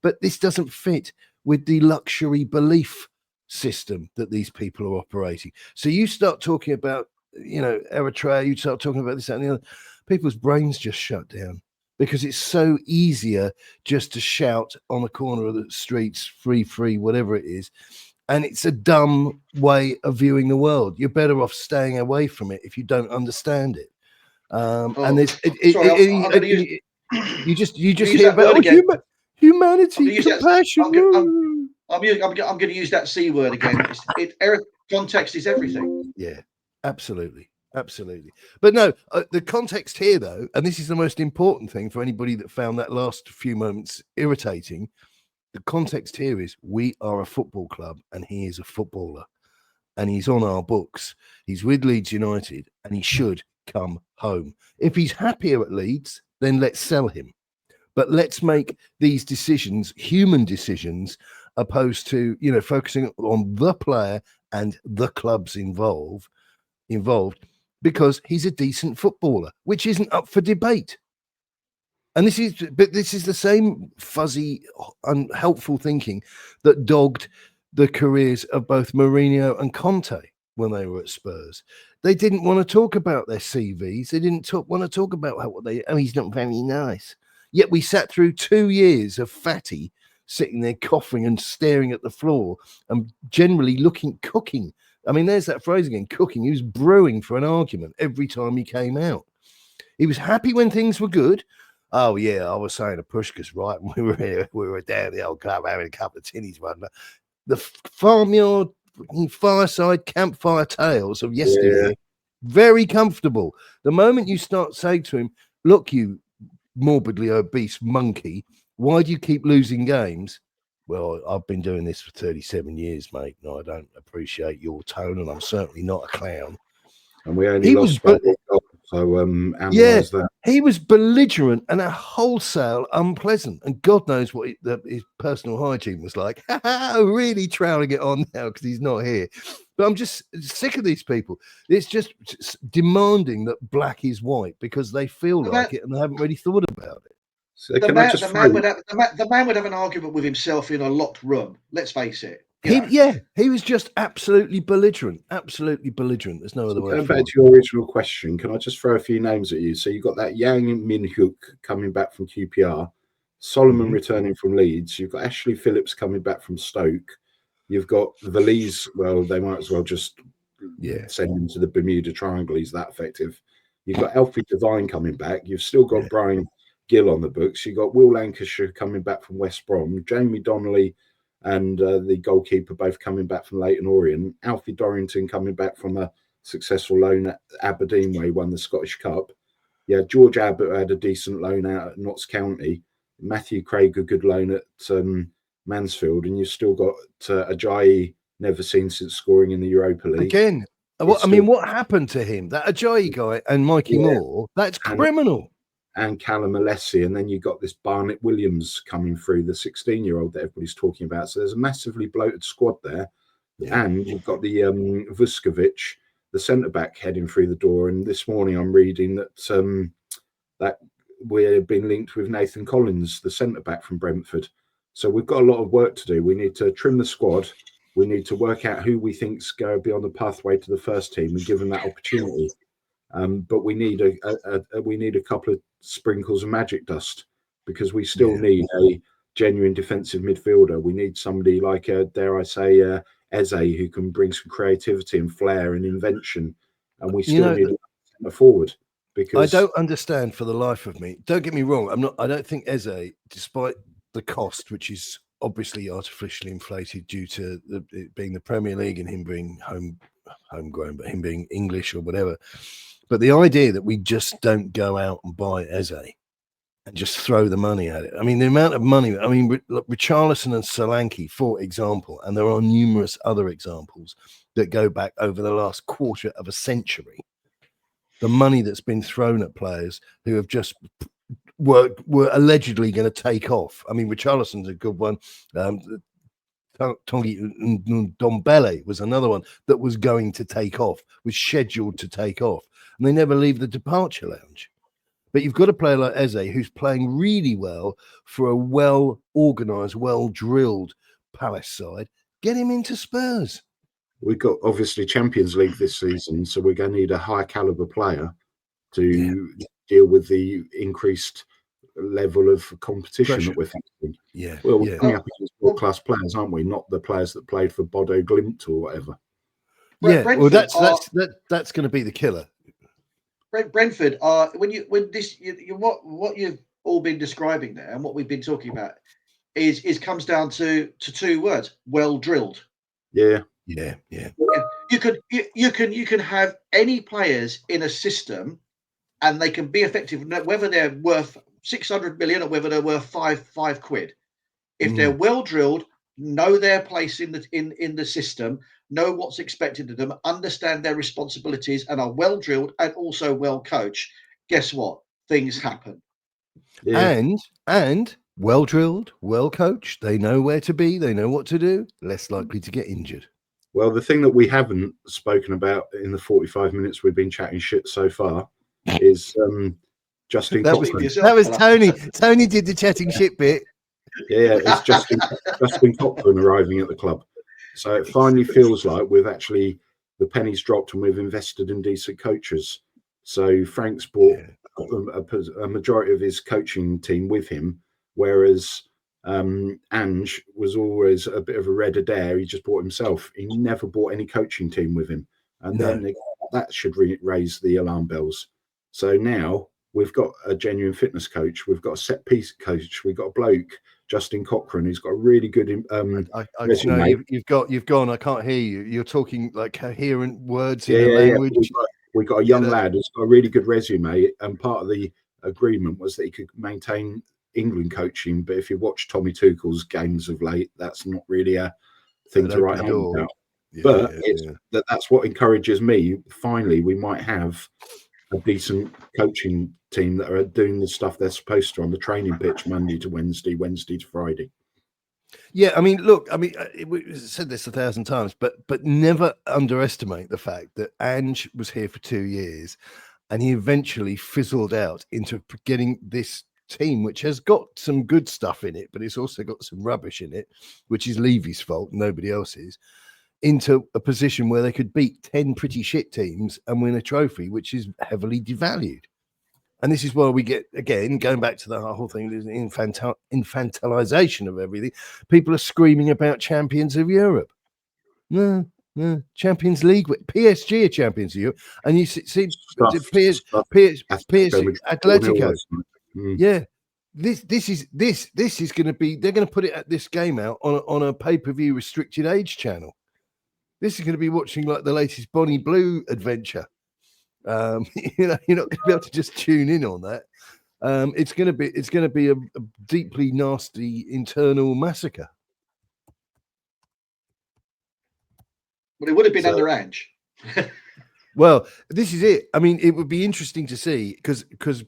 But this doesn't fit with the luxury belief system that these people are operating. So you start talking about, Eritrea, you start talking about this, that, and the other. People's brains just shut down because it's so easier just to shout on the corner of the streets, free, whatever it is. And it's a dumb way of viewing the world. You're better off staying away from it if you don't understand it. And there's you just hear about humanity, compassion. I'm going to use that C word again. Context is everything. Yeah, absolutely. But no, the context here, though, and this is the most important thing for anybody that found that last few moments irritating. The context here is we are a football club and he is a footballer and he's on our books. He's with Leeds United and he should come home. If he's happier at Leeds, then let's sell him. But let's make these decisions human decisions, opposed to focusing on the player and the clubs involved, because he's a decent footballer, which isn't up for debate. And this is the same fuzzy, unhelpful thinking that dogged the careers of both Mourinho and Conte when they were at Spurs. They didn't want to talk about their CVs. They didn't want to talk about what they. Oh, he's not very nice. Yet we sat through 2 years of Fatty sitting there coughing and staring at the floor and generally cooking. I mean, there's that phrase again, cooking. He was brewing for an argument every time he came out. He was happy when things were good. Oh yeah, I was saying to Pushkas, right? We were down the old club having a couple of tinnies one. The farmyard, fireside, campfire tales of yesteryear, very comfortable. The moment you start saying to him, "Look, you morbidly obese monkey, why do you keep losing games?" Well, I've been doing this for 37 years, mate, and I don't appreciate your tone, and I'm certainly not a clown. And we only lost by one goal, so analyse that. He was belligerent and a wholesale unpleasant, and God knows what his personal hygiene was like. Really trouting it on now because he's not here. But I'm just sick of these people. It's just demanding that black is white because they feel like it and they haven't really thought about it. So the man would have an argument with himself in a locked room. Let's face it. He was just absolutely belligerent. Absolutely belligerent. There's no other word. Going back to your original question, can I just throw a few names at you? So you've got that Yang Min Hyuk coming back from QPR, Solomon returning from Leeds. You've got Ashley Phillips coming back from Stoke. You've got Valise. Well, they might as well just send him to the Bermuda Triangle. He's that effective. You've got Alfie Devine coming back. You've still got Brian Gill on the books. You've got Will Lancashire coming back from West Brom. Jamie Donnelly and the goalkeeper both coming back from Leyton Orient. Alfie Dorrington coming back from a successful loan at Aberdeen where he won the Scottish Cup. Yeah, George Abbott had a decent loan out at Notts County. Matthew Craig, a good loan at Mansfield. And you've still got Ajayi, never seen since scoring in the Europa League. Again, what happened to him? That Ajayi guy and Mikey Moore, that's criminal. And Callum Alessi, and then you got this Barnett Williams coming through, the 16-year-old that everybody's talking about. So there's a massively bloated squad there, and you've got the Vuskovic, the centre-back, heading through the door. And this morning I'm reading that that we're being linked with Nathan Collins, the centre-back from Brentford. So we've got a lot of work to do. We need to trim the squad. We need to work out who we think's going to be on the pathway to the first team and give them that opportunity. But we need a couple of sprinkles of magic dust because we still need a genuine defensive midfielder. We need somebody like, dare I say, Eze, who can bring some creativity and flair and invention. And we still need a forward. Because I don't understand for the life of me. Don't get me wrong. I don't think Eze, despite the cost, which is obviously artificially inflated due to it being the Premier League and him being homegrown, but him being English or whatever. But the idea that we just don't go out and buy Eze and just throw the money at it. I mean, the amount of money, Richarlison and Solanke, for example, and there are numerous other examples that go back over the last quarter of a century. The money that's been thrown at players who have just were allegedly going to take off. I mean, Richarlison's a good one. Tongi Ndombele was another one that was going to take off, was scheduled to take off. And they never leave the departure lounge. But you've got a player like Eze who's playing really well for a well-organised, well-drilled Palace side. Get him into Spurs. We've got, obviously, Champions League this season, so we're going to need a high-calibre player to deal with the increased level of competition that we're facing. We're coming up against world-class players, aren't we? Not the players that played for Bodo Glimt or whatever. Well, that's going to be the killer. Brentford are what you've all been describing there and what we've been talking about is comes down to two words: well drilled. Yeah. You can have any players in a system, and they can be effective, whether they're worth 600 million or whether they're worth five quid. If they're well drilled, know their place in the system, know what's expected of them, understand their responsibilities, and are well drilled and also well coached, guess what? Things happen. And well drilled, well coached, they know where to be, they know what to do, less likely to get injured. Well, the thing that we haven't spoken about in the 45 minutes we've been chatting shit so far is Justin Cochran. That was Tony. Tony did the chatting shit bit. Yeah, it's Justin Cochran arriving at the club. So it finally feels like we've actually the penny's dropped and we've invested in decent coaches. So Frank's brought a majority of his coaching team with him, whereas Ange was always a bit of a red Adair. He just bought himself. He never bought any coaching team with him. And then that should raise the alarm bells. So now we've got a genuine fitness coach. We've got a set piece coach. We've got a bloke, Justin Cochran, who's got a really good resume. You've gone. I can't hear you. You're talking like coherent words in a language. We've got a young lad who's got a really good resume, and part of the agreement was that he could maintain England coaching. But if you watch Tommy Tuchel's games of late, that's not really a thing to write home about. That's what encourages me. Finally, we might have a decent coaching team that are doing the stuff they're supposed to on the training pitch Monday to Wednesday, Wednesday to Friday. Yeah, I mean, look, we said this 1,000 times, but never underestimate the fact that Ange was here for 2 years and he eventually fizzled out into getting this team, which has got some good stuff in it, but it's also got some rubbish in it, which is Levy's fault, nobody else's, into a position where they could beat 10 pretty shit teams and win a trophy, which is heavily devalued. And this is why we get, again, going back to the whole thing, infantilization of everything. People are screaming about champions of Europe. No, Champions League, PSG are champions of Europe. And you see PSG, Atletico. Yeah. This is going to be, they're going to put it at this game out on a pay-per-view restricted age channel. This is going to be watching like the latest Bonnie Blue adventure. You're not going to be able to just tune in on that. It's going to be a deeply nasty internal massacre. Well, it would have been under Ange. Well, this is it. I mean, it would be interesting to see because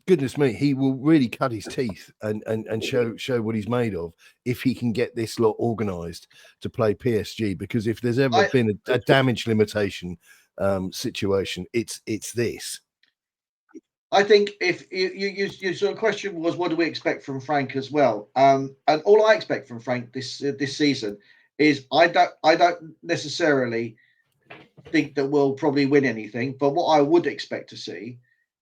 goodness me, he will really cut his teeth and show what he's made of if he can get this lot organised to play PSG. Because if there's ever been a damage limitation situation, it's this. I think if your sort of question was, what do we expect from Frank as well? And all I expect from Frank this season is I don't necessarily think that we'll probably win anything, but what I would expect to see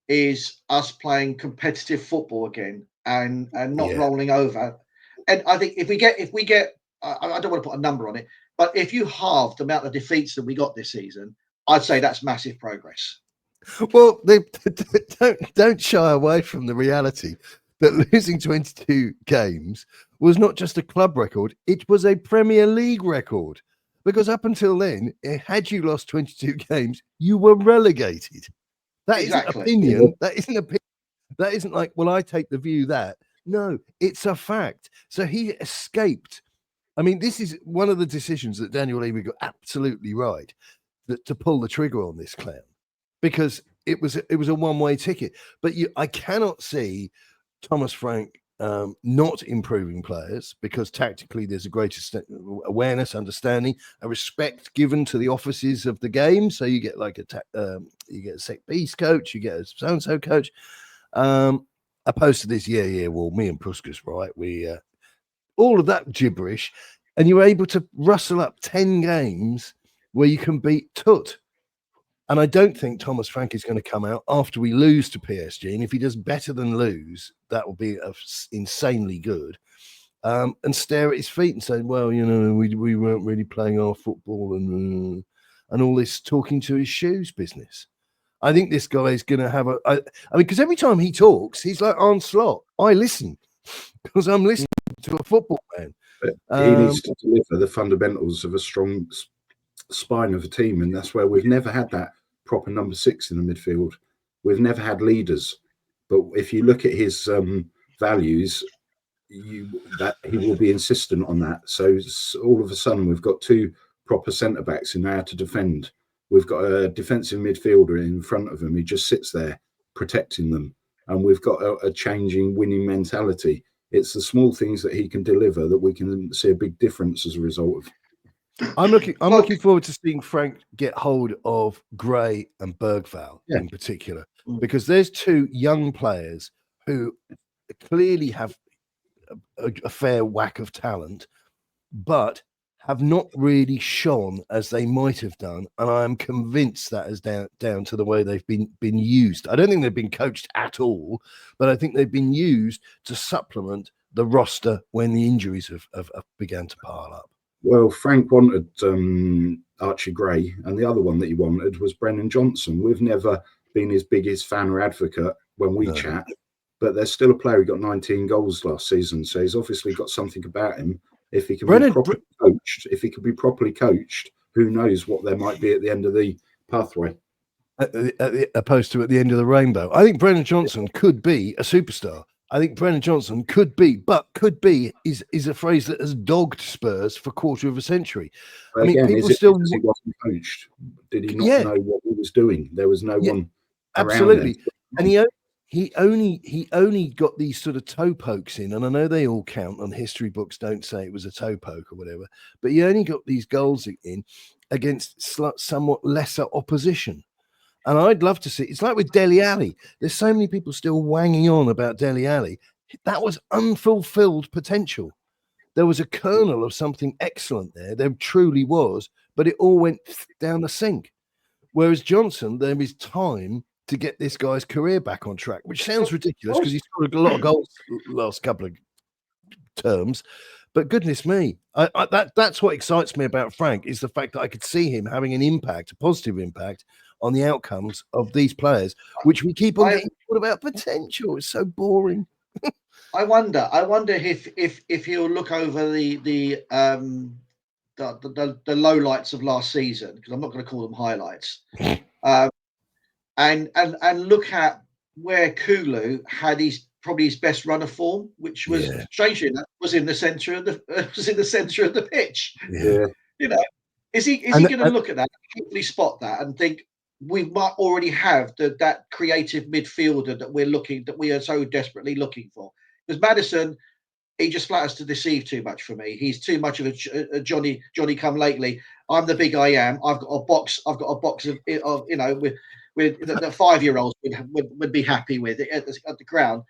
is us playing competitive football again and not rolling over. And I think if we get I don't want to put a number on it, but if you halve the amount of defeats that we got this season, I'd say that's massive progress. Well, they don't shy away from the reality that losing 22 games was not just a club record, it was a Premier League record. Because up until then, had you lost 22 games, you were relegated. That isn't opinion. That isn't opinion. That isn't like, well, I take the view that. No, it's a fact. So he escaped. I mean, this is one of the decisions that Daniel Levy got absolutely right, that to pull the trigger on this clown, because it was a one-way ticket. But I cannot see Thomas Frank not improving players, because tactically there's a greater awareness, understanding, a respect given to the offices of the game. So you get like you get a set piece coach, you get a so-and-so coach, opposed to this, well, me and Puskas, right? We all of that gibberish, and you're able to rustle up 10 games where you can beat Tut. And I don't think Thomas Frank is going to come out after we lose to PSG. And if he does better than lose, that will be insanely good. And stare at his feet and say, well, we weren't really playing our football and all this talking to his shoes business. I think this guy is going to have because every time he talks, he's like Arne Slot. I listen because I'm listening to a football man. He needs to deliver the fundamentals of a strong spine of a team, and that's where we've never had that proper number 6 in the midfield. We've never had leaders, but if you look at his values, that he will be insistent on that. So all of a sudden we've got 2 proper centre backs in there to defend. We've got a defensive midfielder in front of him. He just sits there protecting them, and we've got a changing winning mentality. It's the small things that he can deliver that we can see a big difference as a result of. I'm looking forward to seeing Frank get hold of Gray and Bergvall in particular, because there's 2 young players who clearly have a fair whack of talent, but have not really shone as they might have done, and I am convinced that is down to the way they've been used. I don't think they've been coached at all, but I think they've been used to supplement the roster when the injuries have began to pile up. Well, Frank wanted Archie Gray, and the other one that he wanted was Brennan Johnson. We've never been his biggest fan or advocate when we chat, but there's still a player who got 19 goals last season, so he's obviously got something about him. If he can be properly coached, who knows what there might be at the end of the pathway. Opposed to at the end of the rainbow. I think Brennan Johnson could be a superstar. I think Brennan Johnson could be is a phrase that has dogged Spurs for a quarter of a century. But again, people still he wasn't coached. Did he not know what he was doing? There was no one absolutely, around and he only got these sort of toe pokes in, and I know they all count, and history books don't say it was a toe poke or whatever, but he only got these goals in against somewhat lesser opposition. And I'd love to see, it's like with Dele Alli. There's so many people still wanging on about Dele Alli. That was unfulfilled potential. There was a kernel of something excellent there. There truly was, but it all went down the sink. Whereas Johnson, there is time to get this guy's career back on track, which sounds ridiculous because he's scored a lot of goals last couple of terms. But goodness me, that's what excites me about Frank, is the fact that I could see him having an impact, a positive impact on the outcomes of these players, which we keep on getting talked about potential. It's so boring. I wonder if he'll look over the lowlights of last season, because I'm not going to call them highlights, and look at where Kulu had probably his best run of form, which was strangely enough was in the centre of the pitch. Yeah, you know, is he going to look at that, hopefully spot that, and think we might already have that creative midfielder that we are so desperately looking for? Because Maddison, he just flatters to deceive too much for me. He's too much of a Johnny come lately. I'm the big I am. I've got a box of with the 5-year-olds would be happy with it at the ground.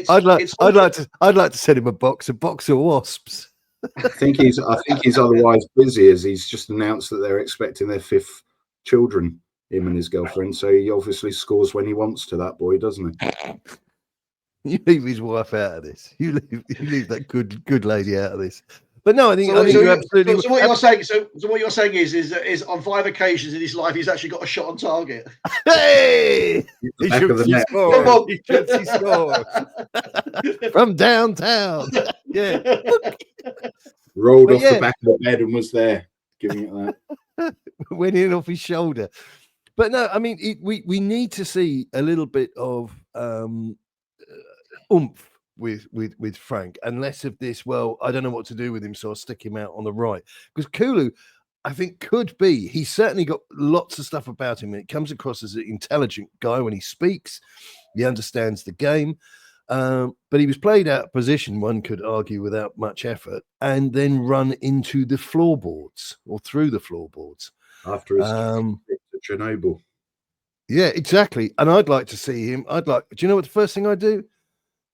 I'd like to send him a box of wasps. I think he's otherwise busy, as he's just announced that they're expecting their 5th children, him and his girlfriend. So he obviously scores when he wants to, that boy, doesn't he? You leave his wife out of this. You leave that good lady out of this. But no, I think you're absolutely. So what you're saying? So what you're saying is on 5 occasions in his life, he's actually got a shot on target. Hey, he shoots, he scores from downtown. Yeah, rolled off the back of the bed and was there, giving it that. Went in off his shoulder. But no, I mean, we need to see a little bit of oomph with Frank, and less of this, well, I don't know what to do with him, so I'll stick him out on the right. Because Kulu, I think, could be. He's certainly got lots of stuff about him. It comes across as an intelligent guy when he speaks. He understands the game. But he was played out of position, one could argue, without much effort, and then run into the floorboards or through the floorboards. After his to Chernobyl. Yeah, exactly. And I'd like to see him. Do you know what the first thing I do?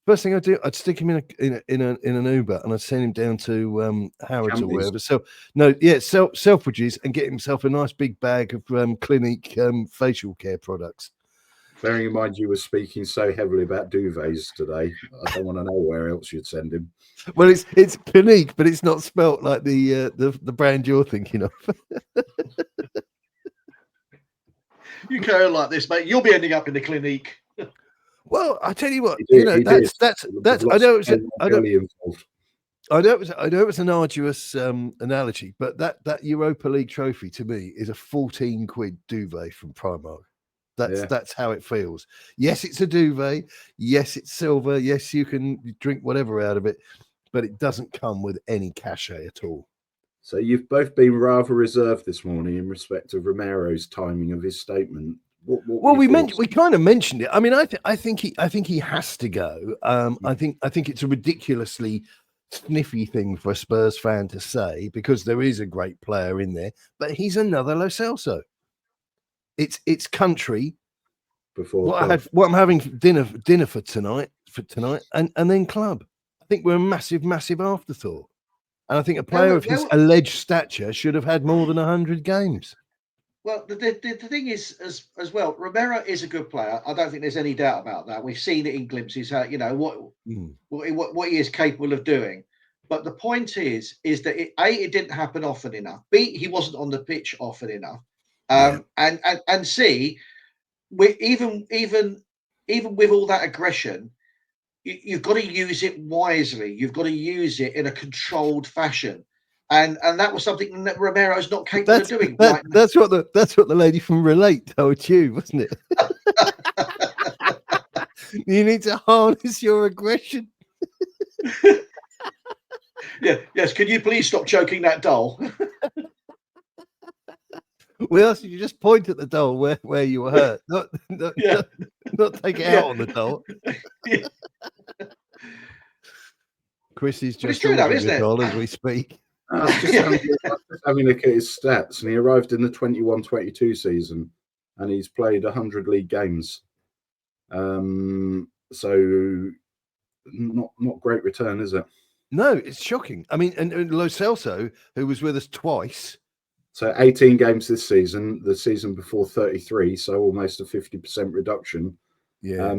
First thing I do, I'd stick him in an Uber and I'd send him down to Harrods or wherever. So Selfridges, and get himself a nice big bag of Clinique facial care products. Bearing in mind you were speaking so heavily about duvets today, I don't want to know where else you'd send him. Well, it's Clinique, but it's not spelt like the brand you're thinking of. You carry on like this, mate, you'll be ending up in the Clinique. Well, I tell you what, that's. I know it was an arduous analogy, but that Europa League trophy to me is a 14 quid duvet from Primark. That's how it feels. Yes, it's a duvet. Yes, it's silver. Yes, you can drink whatever out of it, but it doesn't come with any cachet at all. So you've both been rather reserved this morning in respect of Romero's timing of his statement. We kind of mentioned it. I mean, I think he has to go. I think it's a ridiculously sniffy thing for a Spurs fan to say, because there is a great player in there, but he's another Lo Celso. It's country. What I'm having dinner for tonight, and then club. I think we're a massive afterthought. And I think a player of his alleged stature should have had more than 100 games. Well, the thing is, as well, Romero is a good player. I don't think there's any doubt about that. We've seen it in glimpses, how, you know, what he is capable of doing. But the point is that it didn't happen often enough. B, he wasn't on the pitch often enough. And C, even with all that aggression, you've got to use it wisely. You've got to use it in a controlled fashion. And that was something that Romero's not capable of doing. That's what the lady from Relate told you, wasn't it? You need to harness your aggression. Yes. Can you please stop choking that doll? We asked you to just point at the doll where you were hurt, not take it out on the doll. Yeah. Chris is just true though, isn't it? Doll as we speak. I was just having a look at his stats, and he arrived in the 21-22 season, and he's played 100 league games. So not great return, is it? No, it's shocking. I mean, and Lo Celso, who was with us twice. So 18 games this season, the season before 33, so almost a 50% reduction. Yeah.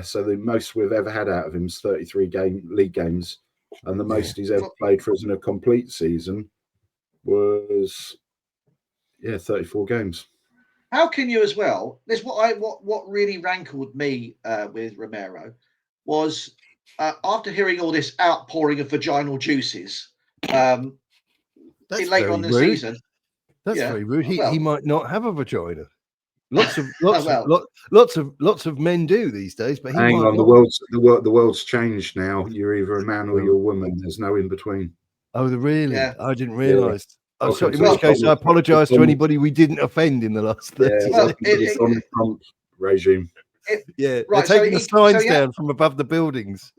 So the most we've ever had out of him is 33 league games. And the most he's ever played for us in a complete season was 34 games. How can you as well? This what really rankled me with Romero was after hearing all this outpouring of vaginal juices later on in the season. That's very rude. He might not have a vagina. Lots of men do these days, but hang on, the world's changed now. You're either a man or you're a woman. There's no in between. Oh, really? Yeah. I didn't realise. I'm sorry. In which case, I apologise to anybody we didn't offend in the last 30 seconds. On the Trump regime. They're taking the signs down from above the buildings.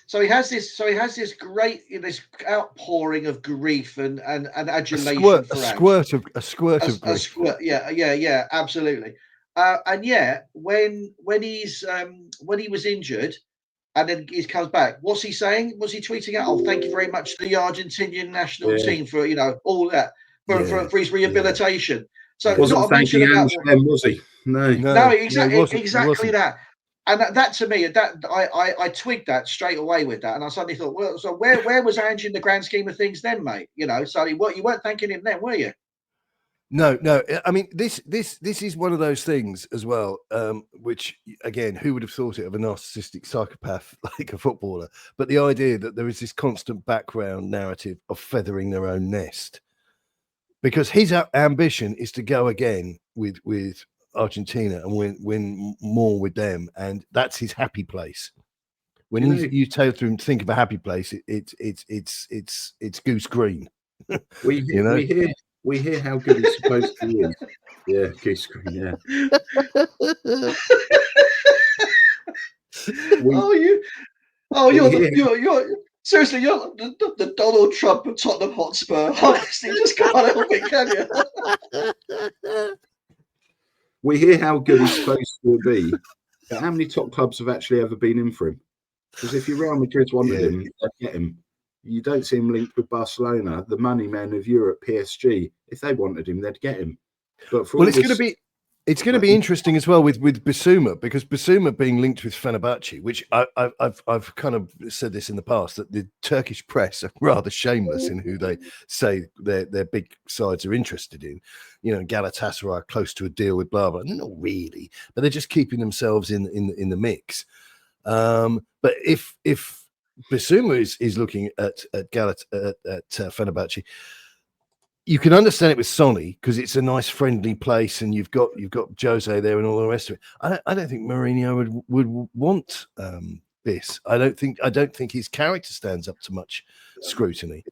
So he has this great this outpouring of grief and adulation a squirt of grief. Yeah, absolutely. And yet when he was injured and then he comes back, what's he saying? What's he tweeting out? Oh, thank you very much to the Argentinian national team for all that for his rehabilitation. So wasn't thanking Ange then, was he? No, exactly that. And that to me, I twigged that straight away with that, and I suddenly thought, well, so where was Ange in the grand scheme of things then, mate? You know, so you weren't thanking him then, were you? No. I mean, this is one of those things as well, which again, who would have thought it of a narcissistic psychopath like a footballer? But the idea that there is this constant background narrative of feathering their own nest, because his ambition is to go again with Argentina and win more with them, and that's his happy place. When you tell him to think of a happy place, it's goose green. We hear how good he's supposed to be. Yeah, goose green. Yeah. You're seriously, you're the Donald Trump of Tottenham Hotspur. Honestly, you just can't help it, can you? We hear how good he's supposed to be, but how many top clubs have actually ever been in for him? Because if Real Madrid wanted him, they'd get him. You don't see him linked with Barcelona, the money men of Europe, PSG. If they wanted him, they'd get him. But for it's going to be interesting as well with Bissouma, because Bissouma being linked with Fenerbahce, which I've kind of said this in the past, that the Turkish press are rather shameless in who they say their big sides are interested in. You know, Galatasaray are close to a deal with blah blah. Not really, but they're just keeping themselves in the mix. But if Bissouma is looking at Fenerbahce, you can understand it with Sonny because it's a nice friendly place and you've got Jose there and all the rest of it. I don't think Mourinho would want this. I don't think his character stands up to much scrutiny.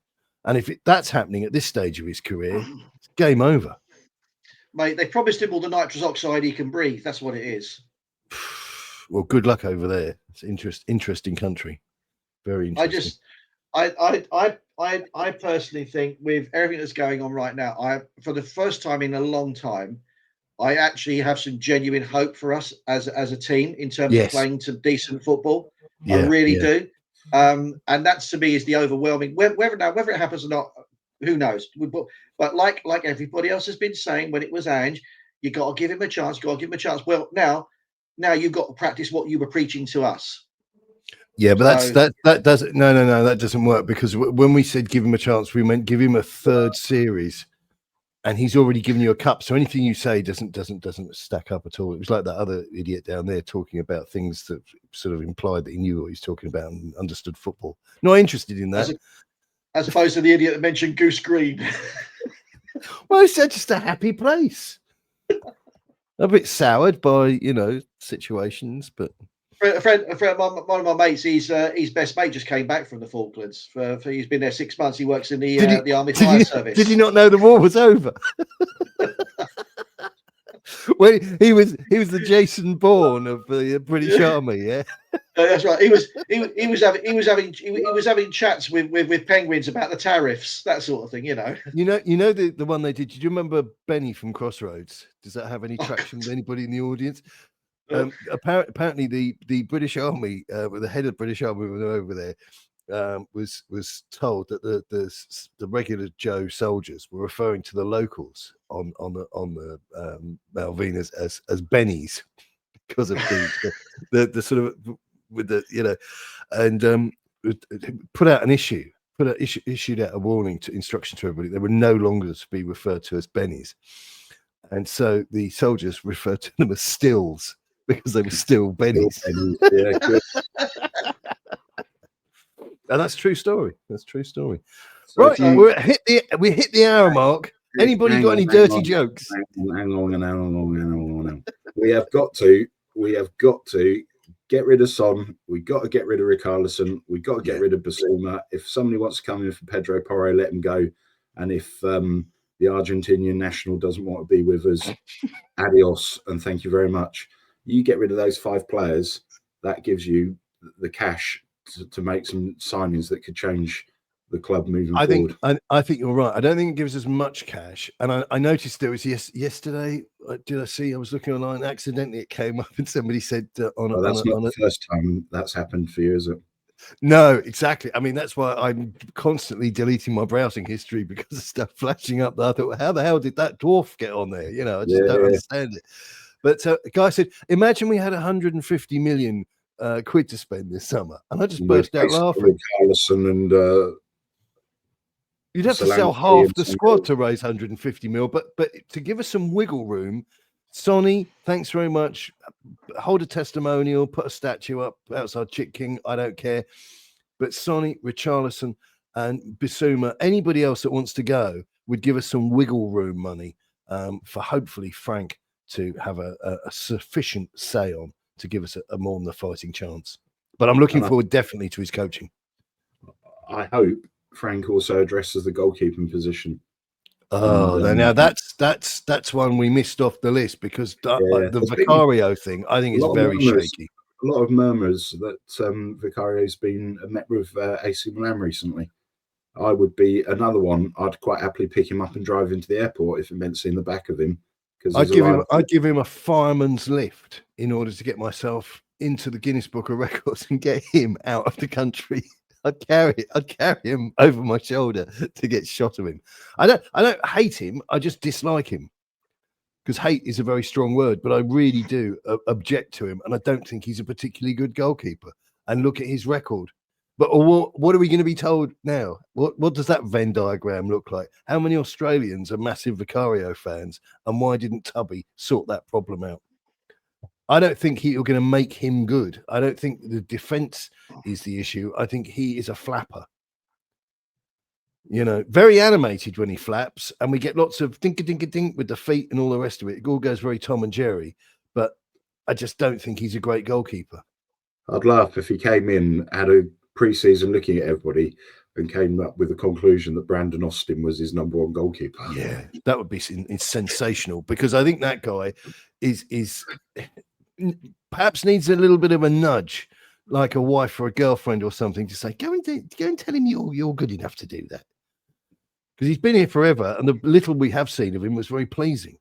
And if that's happening at this stage of his career, it's game over. Mate, they promised him all the nitrous oxide he can breathe. That's what it is. Well, good luck over there. It's interesting country. Very interesting. I personally think with everything that's going on right now, for the first time in a long time, I actually have some genuine hope for us as a team in terms of playing some decent football. I really do. And that to me is the overwhelming. Whether it happens or not, who knows? But like everybody else has been saying, when it was Ange, you got to give him a chance. Got to give him a chance. Well, now you've got to practice what you were preaching to us. Yeah, but that doesn't that doesn't work, because when we said give him a chance, we meant give him a third series, and he's already given you a cup. So anything you say doesn't stack up at all. It was like that other idiot down there talking about things that sort of implied that he knew what he's talking about and understood football. Not interested in that. As opposed to the idiot that mentioned Goose Green. Well, it's just a happy place. A bit soured by situations, but a friend, one of my mates, his best mate just came back from the Falklands. He's been there 6 months. He works in the Army Fire Service. Did he not know the war was over? Well, he was the Jason Bourne of the British Army. Yeah, that's right. He was having chats with penguins about the tariffs, that sort of thing. You know the one they did. Did you remember Benny from Crossroads? Does that have any traction with anybody in the audience? Apparently, the British Army, the head of the British Army, when they were over there, was told that the regular Joe soldiers were referring to the locals on the Malvinas as Bennies, because of the sort of with the and issued out a warning to instruction to everybody. They were no longer to be referred to as Bennies, and so the soldiers referred to them as Stills, because they were still Bennies. Yeah, good. And that's true story. That's true story. So right, we hit the hour mark. Anybody got any dirty jokes? Hang on. We have got to get rid of Son. We got to get rid of Richarlison. We got to get rid of Basuma. If somebody wants to come in for Pedro Porro, let him go. And if the Argentinian national doesn't want to be with us, adios and thank you very much. You get rid of those 5 players, that gives you the cash to make some signings that could change the club moving forward. I think you're right. I don't think it gives us much cash. And I noticed there was yesterday. Did I see? I was looking online. Accidentally, it came up, and somebody said that's not the first time that's happened for you, is it? No, exactly. I mean, that's why I'm constantly deleting my browsing history, because of stuff flashing up. That I thought, how the hell did that dwarf get on there? I just don't understand it. But a guy said, imagine we had 150 million quid to spend this summer, and I just burst out laughing. Carlson and you'd have to sell half the squad to raise 150 mil, but to give us some wiggle room, Sonny, thanks very much. Hold a testimonial, put a statue up outside Chick King. I don't care. But Sonny, Richarlison, and Bissouma, anybody else that wants to go, would give us some wiggle room money for hopefully Frank to have a sufficient say on to give us a more than a fighting chance. But I'm looking forward definitely to his coaching. I hope Frank also addresses the goalkeeping position. Now that's one we missed off the list, because the Vicario thing, I think, is very shaky. A lot of murmurs that Vicario's been met with AC Milan recently. I would be another one. I'd quite happily pick him up and drive into the airport if it meant seeing the back of him. I'd give him a fireman's lift in order to get myself into the Guinness Book of Records and get him out of the country. I'd carry him over my shoulder to get shot of him. I don't hate him. I just dislike him, because hate is a very strong word, but I really do object to him, and I don't think he's a particularly good goalkeeper. And look at his record. But what are we going to be told now? What does that Venn diagram look like? How many Australians are massive Vicario fans, and why didn't Tubby sort that problem out? I don't think you're going to make him good. I don't think the defense is the issue. I think he is a flapper. Very animated when he flaps, and we get lots of dink-a-dink-a-dink with the feet and all the rest of it. It all goes very Tom and Jerry, but I just don't think he's a great goalkeeper. I'd laugh if he came in, had a pre-season looking at everybody, and came up with the conclusion that Brandon Austin was his number 1 goalkeeper. Yeah, that would be sensational, because I think that guy is perhaps needs a little bit of a nudge, like a wife or a girlfriend or something, to say, go and tell him you're good enough to do that, because he's been here forever, and the little we have seen of him was very pleasing.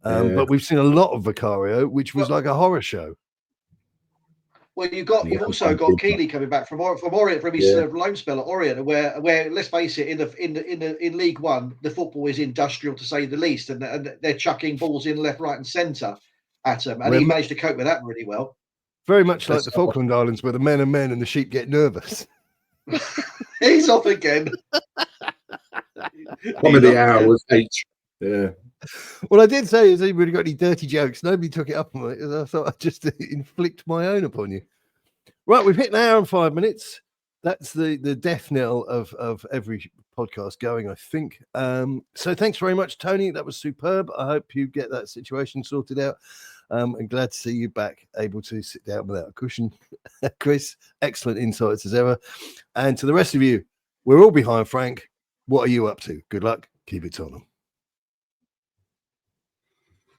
But we've seen a lot of Vicario, which was like a horror show. Well, you've also got Keeley coming back from Orient from his loan spell at Orient, where let's face it, in League One, the football is industrial to say the least, and they're chucking balls in left, right, and centre at him, and he managed to cope with that really well. Very much like the Falkland Islands, where the men are men and the sheep get nervous. He's off again. Comedy hour was H. Yeah. Well, I did say, has anybody got any dirty jokes? Nobody took it up on it. I thought I'd just inflict my own upon you. Right, we've hit an hour and 5 minutes. That's the death knell of every podcast going, I think. So thanks very much, Tony. That was superb. I hope you get that situation sorted out. I'm glad to see you back, able to sit down without a cushion. Chris, excellent insights as ever. And to the rest of you, we're all behind Frank. What are you up to? Good luck. Keep it Tottenham.